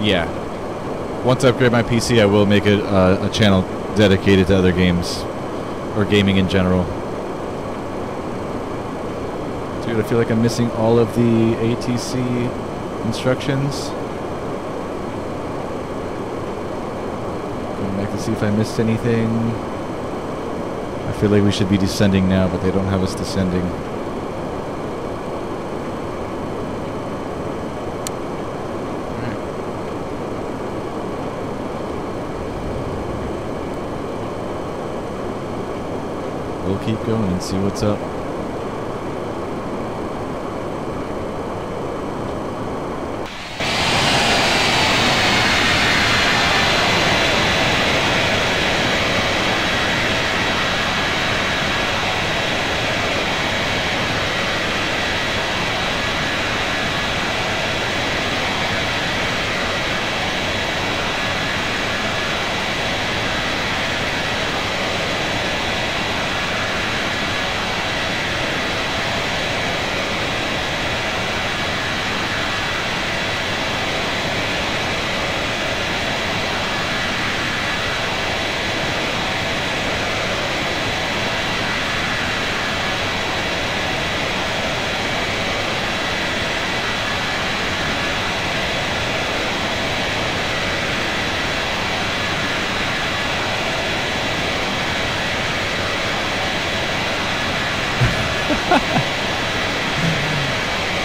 yeah, once I upgrade my PC, I will make a channel dedicated to other games, or gaming in general. Dude, I feel like I'm missing all of the ATC instructions. Going back to see if I missed anything. I feel like we should be descending now, but they don't have us descending. We'll keep going and see what's up.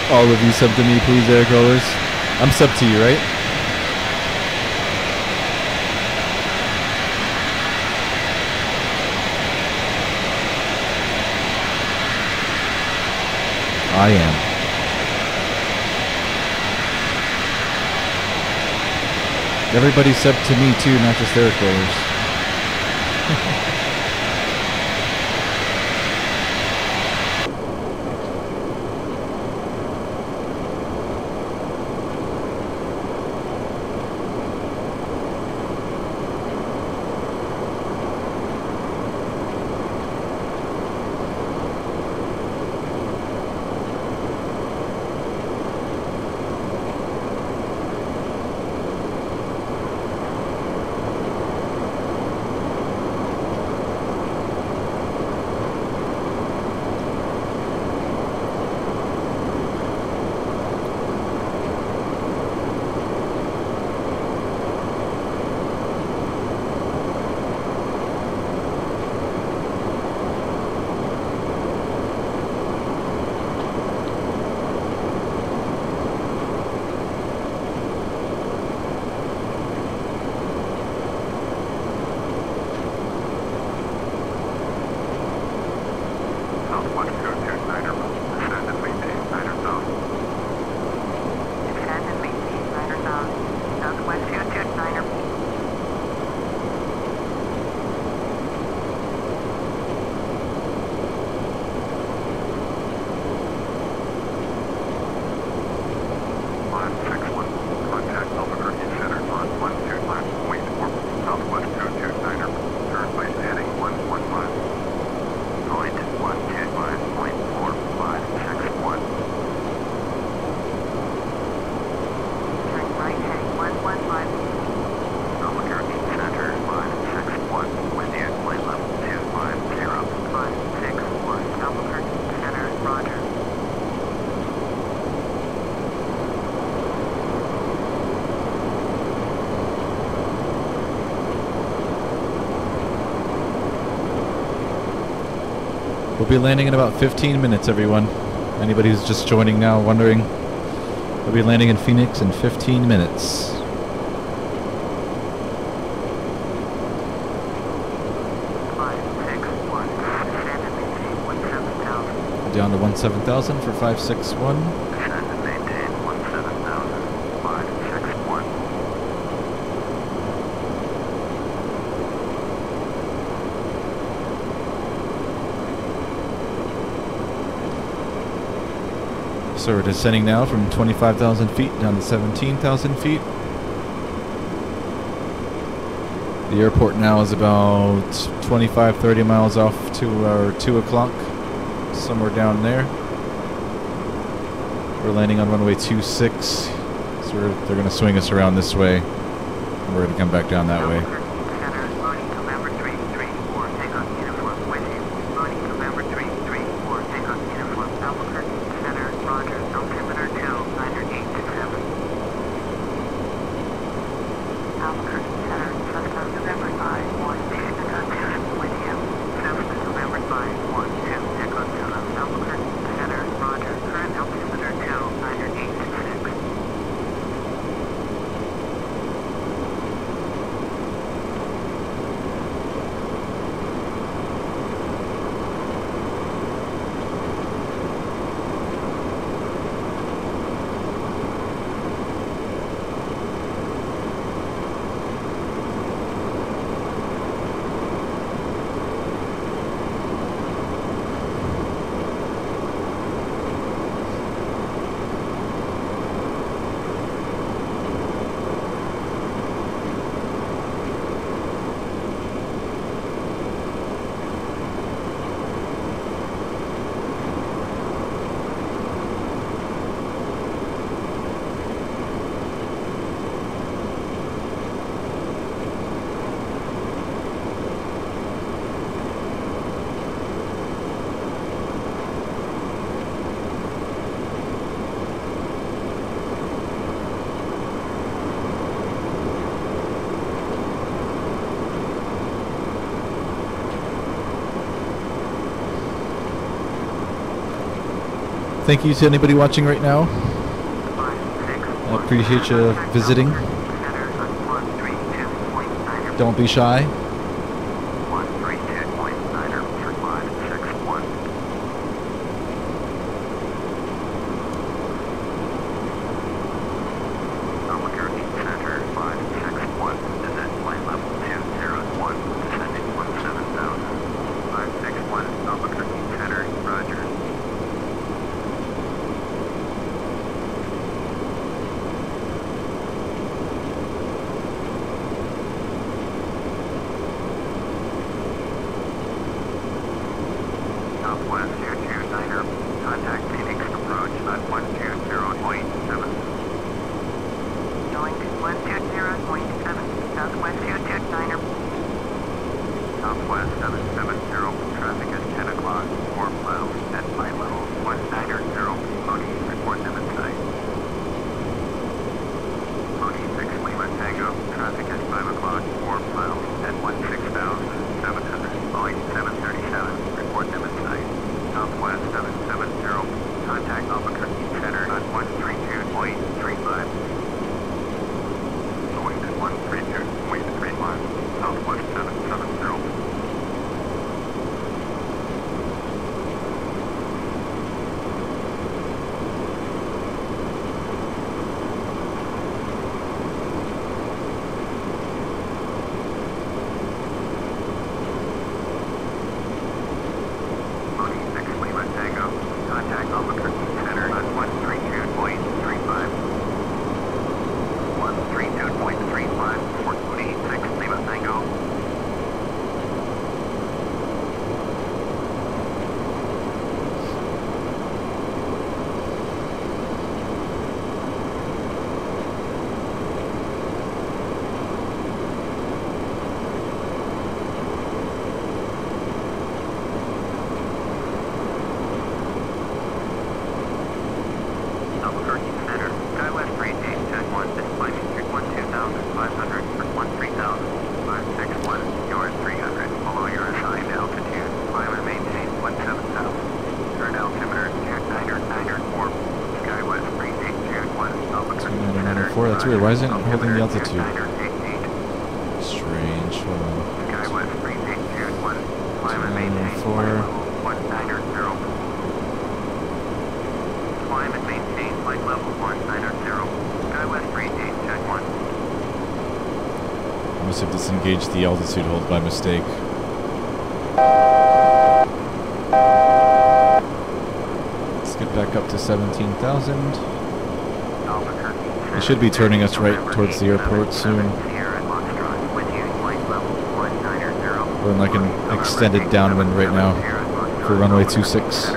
All of you sub to me, please, air rollers. I'm sub to you, right? I am. Everybody sub to me too, not just air rollers. We'll be landing in about 15 minutes, everyone. Anybody who's just joining now wondering, we'll be landing in Phoenix in 15 minutes. Down to 17,000 for 561. So we're descending now from 25,000 feet down to 17,000 feet. The airport now is about 25-30 miles off to our 2 o'clock, somewhere down there. We're landing on runway 26, so they're going to swing us around this way, and we're going to come back down that way. Thank you to anybody watching right now. I appreciate you visiting. Don't be shy. That's weird. Why isn't it holding the altitude? Strange. Hold on. 294. Climb and maintain flight level 190. SkyWest 3871. I must have disengaged the altitude hold by mistake. Let's get back up to 17,000. It should be turning us right towards the airport soon. We're in like an extended downwind right now for runway 26.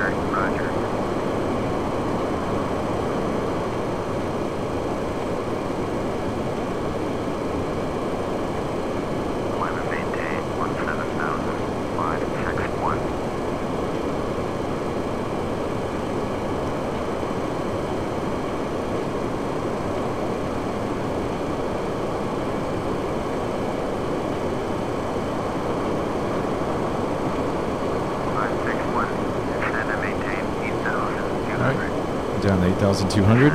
Down to 8,200.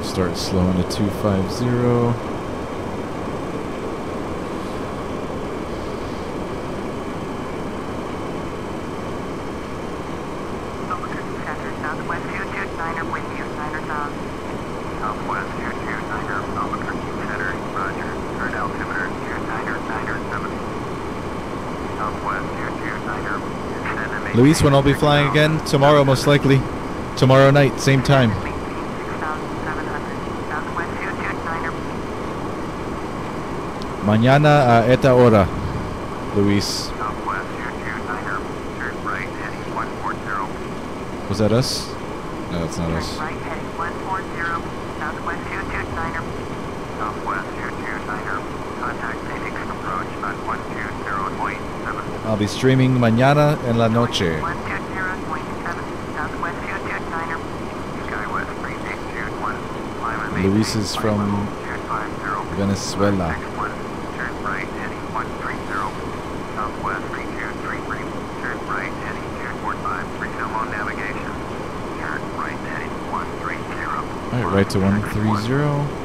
Start slowing to 250. Luis, when I'll be flying again? Tomorrow, most likely. Tomorrow night, same time. Mañana a esta hora, Luis. Was that us? No, that's not us. Southwest 229er, contact Phoenix approach on 120.7. I'll be streaming mañana en la noche. 120.7 Southwest 229er. Skywest 3821. Climb and Luis maintain is flight from level 250. Venezuela. 61. Turn right heading 130. Southwest 3233. Turn right heading 245. Resume on navigation. Turn right heading 130. Alright, right to 130.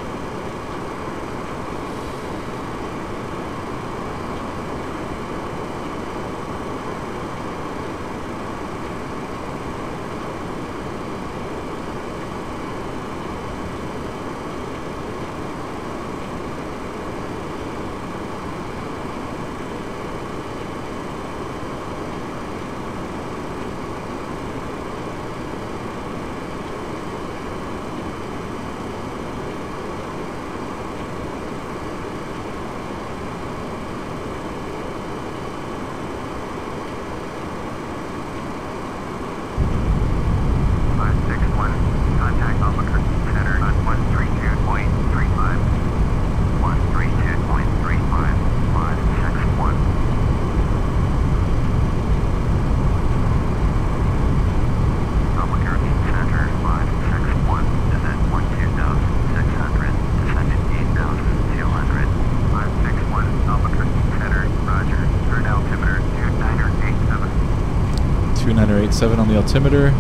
On the altimeter.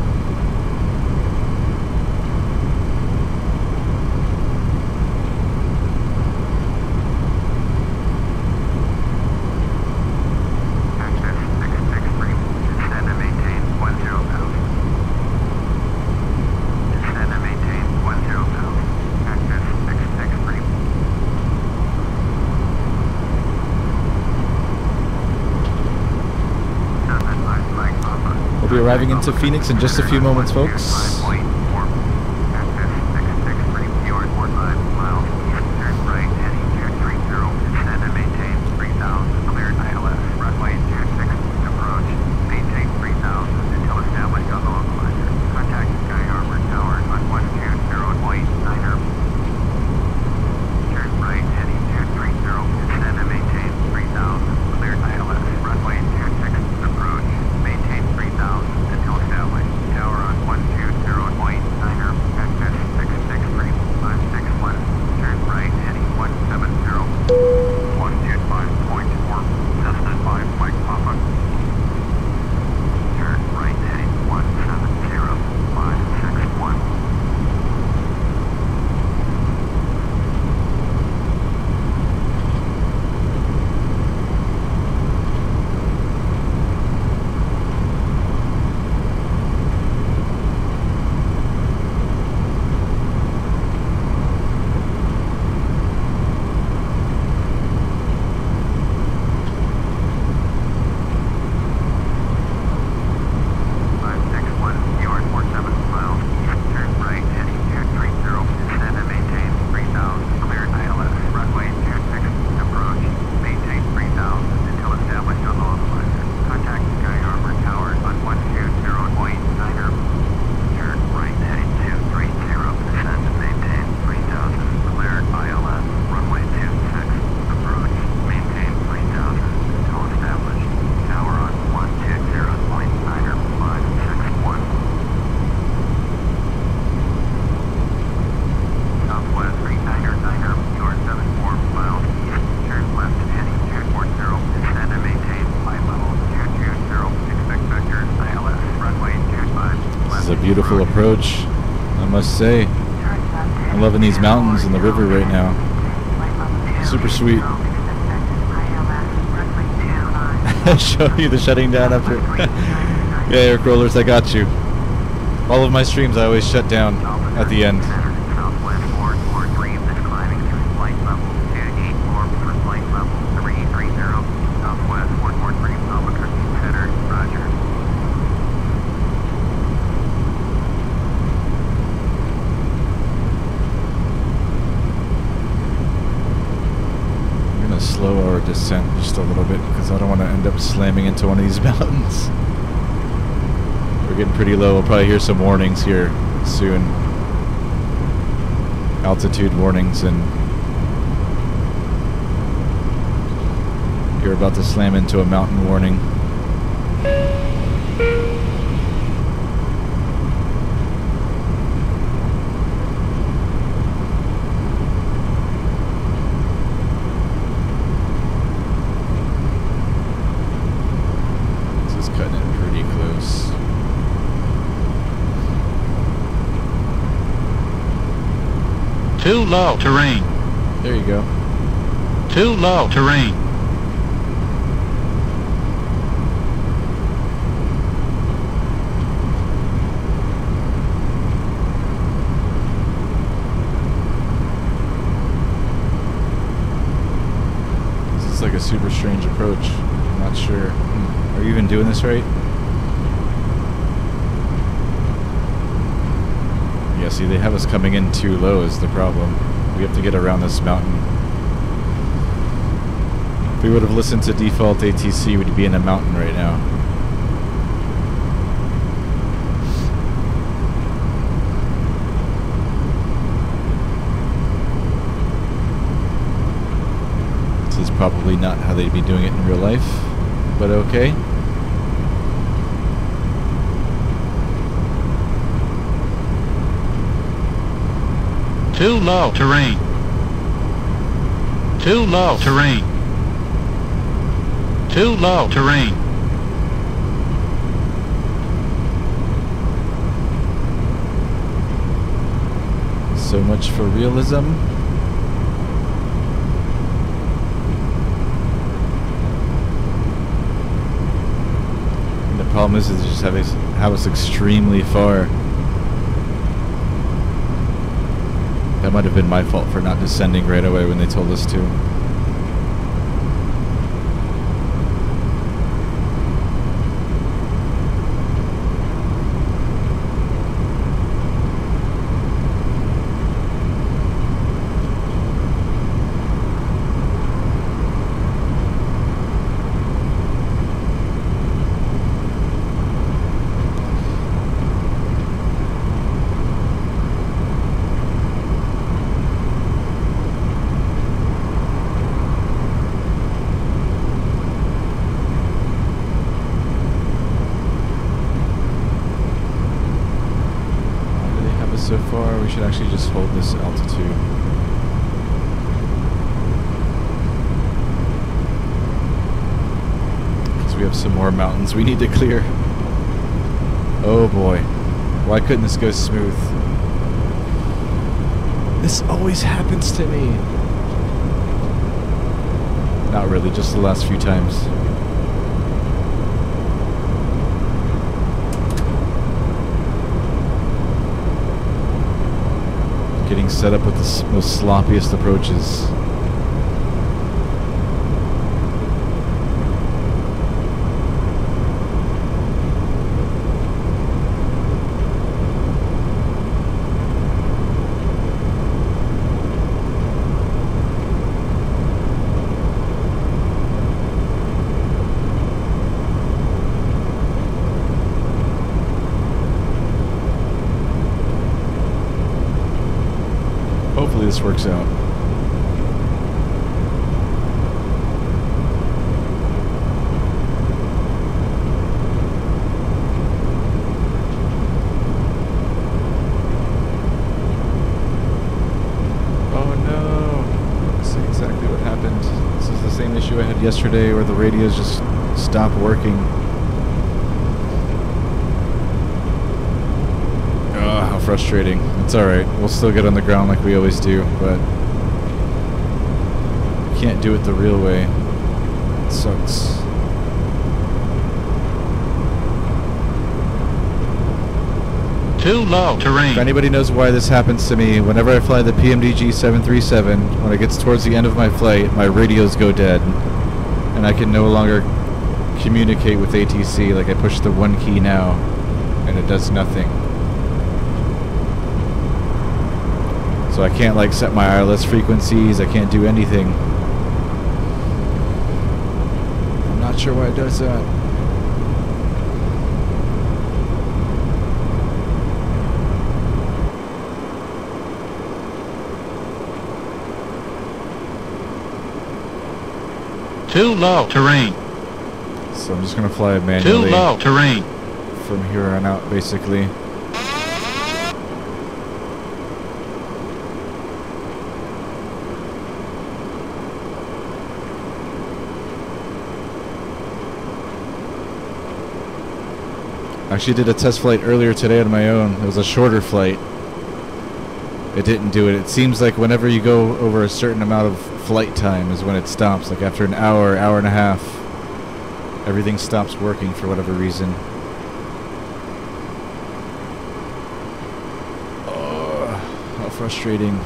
We'll be arriving into Phoenix in just a few moments, folks. Beautiful approach, I must say. I'm loving these mountains and the river right now. Super sweet. Show you the shutting down after. Yeah, air rollers, I got you. All of my streams I always shut down at the end. Slow our descent just a little bit because I don't want to end up slamming into one of these mountains. We're getting pretty low. We'll probably hear some warnings here soon. Altitude warnings and You're about to slam into a mountain warning. This is cutting it pretty close. Too low terrain. There you go. Too low terrain. This is like a super strange approach. I'm not sure. Are you even doing this right? Yeah, see, they have us coming in too low is the problem. We have to get around this mountain. If we would have listened to default ATC, we'd be in a mountain right now. This is probably not how they'd be doing it in real life, but okay. Too low terrain. Too low terrain. Too low terrain. So much for realism. And the problem is they just have us extremely far. That might have been my fault for not descending right away when they told us to. So far, we should actually just hold this altitude. Because we have some more mountains we need to clear. Oh boy. Why couldn't this go smooth? This always happens to me. Not really, just the last few times. Getting set up with the most sloppiest approaches. Hopefully this works out. Oh no! This is exactly what happened. This is the same issue I had yesterday where the radios just stopped working. How frustrating. It's alright. We'll still get on the ground like we always do, but we can't do it the real way. It sucks. Too low terrain. If anybody knows why this happens to me, whenever I fly the PMDG 737, when it gets towards the end of my flight, my radios go dead. And I can no longer communicate with ATC. Like, I push the one key now, and it does nothing. So I can't like set my ILS frequencies, I can't do anything. I'm not sure why it does that. Too low. Terrain. So I'm just gonna fly it Too manually low. Terrain. from here on out, basically. I actually did a test flight earlier today on my own. It was a shorter flight. It didn't do it. It seems like whenever you go over a certain amount of flight time is when it stops. Like after an hour, hour and a half, everything stops working for whatever reason. Oh, how frustrating.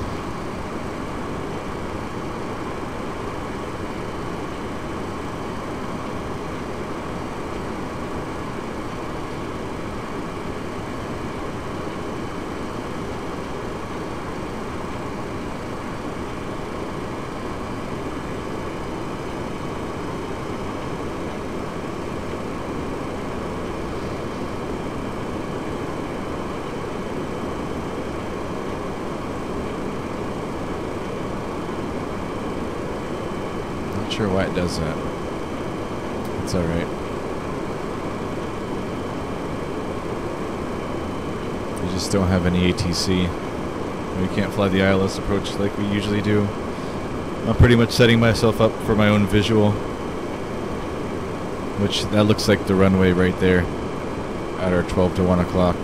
Not sure why it does that. It's alright. We just don't have any ATC. We can't fly the ILS approach like we usually do. I'm pretty much setting myself up for my own visual. Which, that looks like the runway right there. At our 12 to 1 o'clock.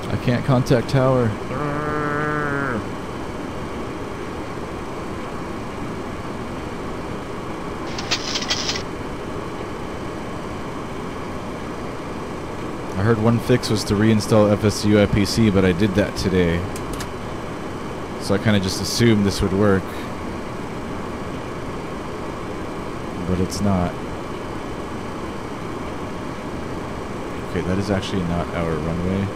I can't contact tower. I heard one fix was to reinstall FSU IPC, but I did that today. So I kind of just assumed this would work. But it's not. Okay, that is actually not our runway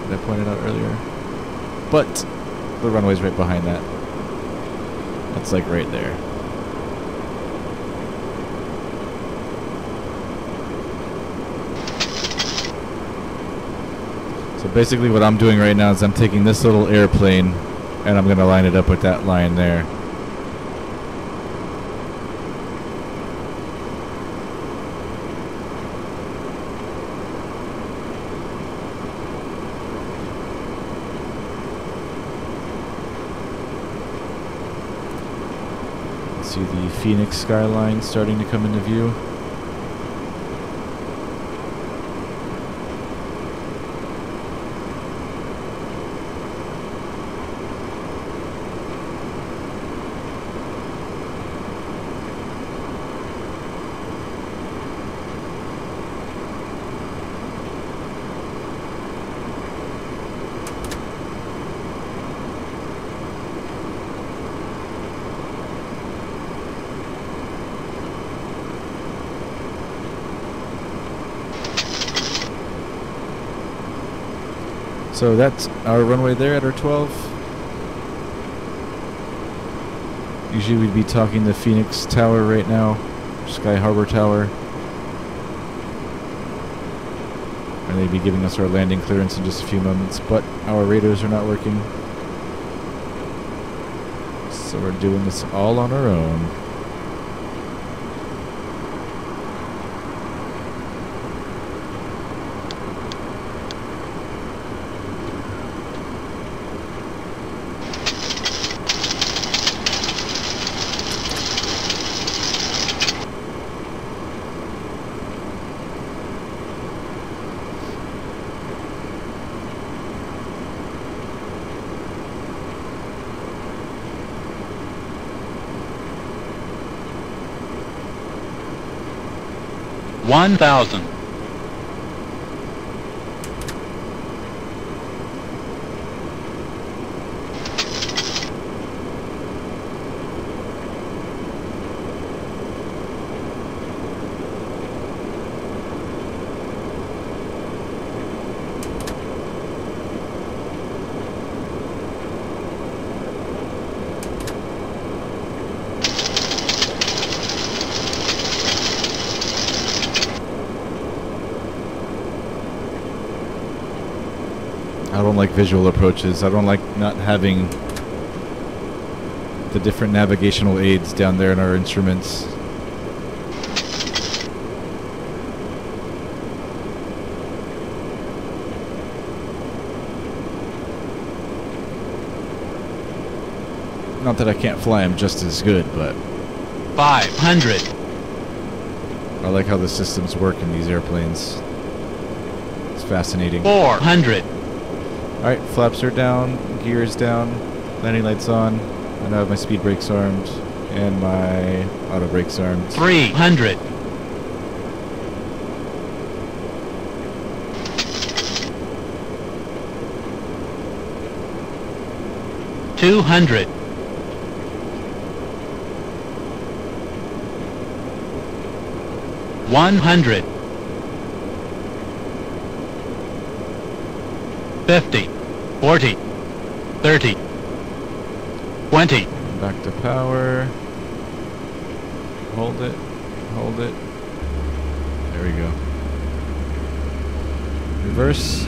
that I pointed out earlier. But the runway's right behind that. That's like right there. So basically what I'm doing right now is I'm taking this little airplane and I'm going to line it up with that line there. See the Phoenix skyline starting to come into view. So that's our runway there at our 12. Usually we'd be talking the Phoenix Tower right now, Sky Harbor Tower. And they'd be giving us our landing clearance in just a few moments, but our radars are not working. So we're doing this all on our own. One thousand. don't like visual approaches. I don't like not having the different navigational aids down there in our instruments. Not that I can't fly them just as good, but 500. I like how the systems work in these airplanes. It's fascinating. 400. Alright, flaps are down, gears down, landing lights on. I now have my speed brakes armed and my auto brakes armed. 300. 200. 100. 50. 40. 30. 20. Back to power. Hold it. Hold it. There we go. Reverse.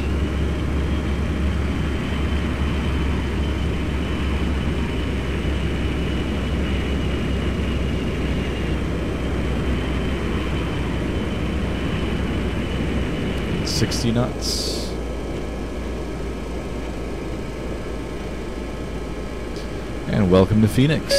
$60 knots. And welcome to Phoenix.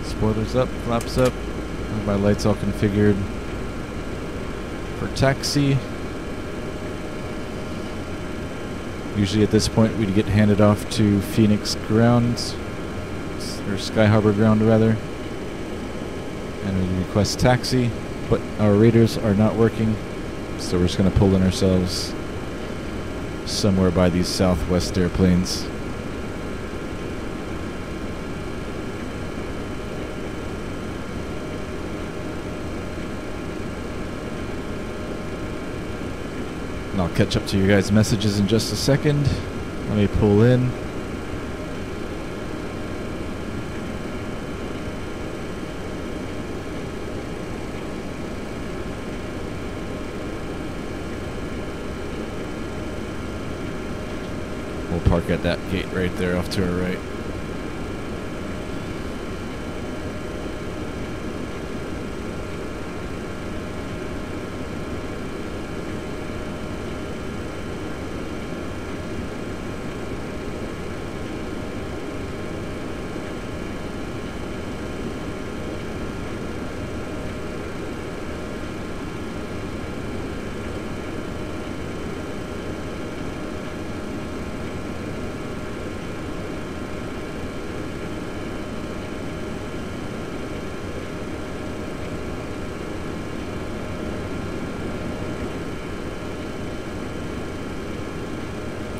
Spoilers up, flaps up. Have my lights all configured for taxi. Usually at this point we'd get handed off to Phoenix grounds, or Sky Harbor ground rather, and we request taxi, but our radars are not working, so we're just going to pull in ourselves somewhere by these Southwest airplanes. And I'll catch up to you guys' messages in just a second. Let me pull in. We'll park at that gate right there off to our right.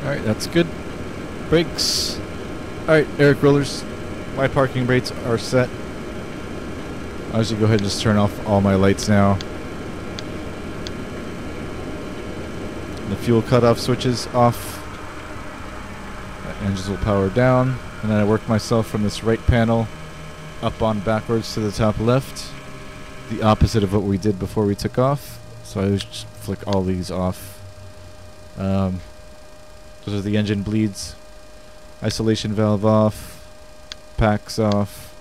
Alright, that's good. Brakes. Alright, Eric rollers. My parking brakes are set. I'll just go ahead and just turn off all my lights now. The fuel cutoff switches off. Engines will power down. And then I work myself from this right panel up on backwards to the top left. The opposite of what we did before we took off. So I just flick all these off. Those are the engine bleeds. Isolation valve off. Packs off.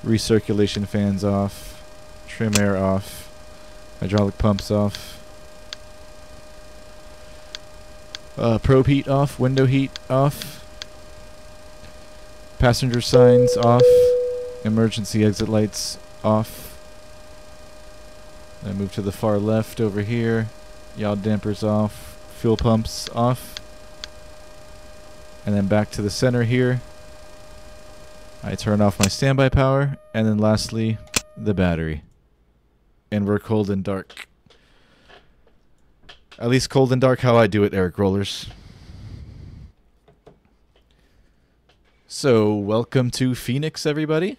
Recirculation fans off. Trim air off. Hydraulic pumps off. Probe heat off. Window heat off. Passenger signs off. Emergency exit lights off. Then move to the far left over here. Yaw dampers off. Fuel pumps off. And then back to the center here. I turn off my standby power. And then lastly, the battery. And we're cold and dark. At least cold and dark how I do it, Eric Rollers. So, welcome to Phoenix, everybody.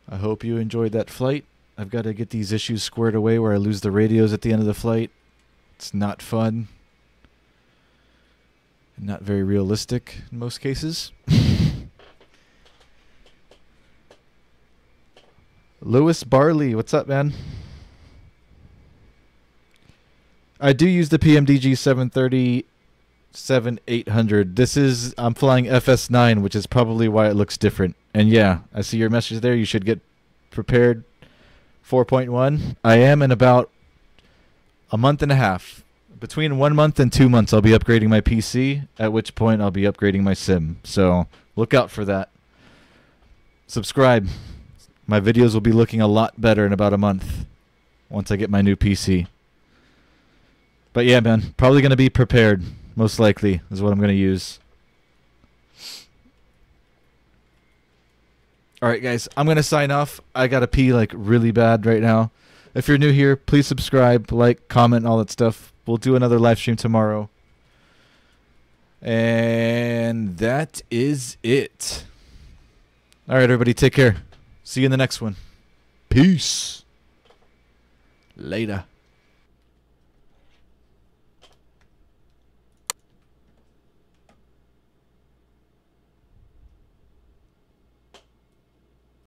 I hope you enjoyed that flight. I've got to get these issues squared away where I lose the radios at the end of the flight. It's not fun. Not very realistic in most cases. Lewis Barley, what's up, man? I do use the PMDG 737-800. This is, I'm flying FS9, which is probably why it looks different. And yeah, I see your message there. You should get prepared 4.1. I am in about a month and a half. Between 1 month and 2 months, I'll be upgrading my PC, at which point I'll be upgrading my sim. So look out for that. Subscribe. My videos will be looking a lot better in about a month once I get my new PC. But yeah, man, probably going to be prepared, most likely, is what I'm going to use. Alright, guys, I'm going to sign off. I got to pee, like, really bad right now. If you're new here, please subscribe, like, comment, all that stuff. We'll do another live stream tomorrow. And that is it. Alright, everybody, take care. See you in the next one. Peace. Later.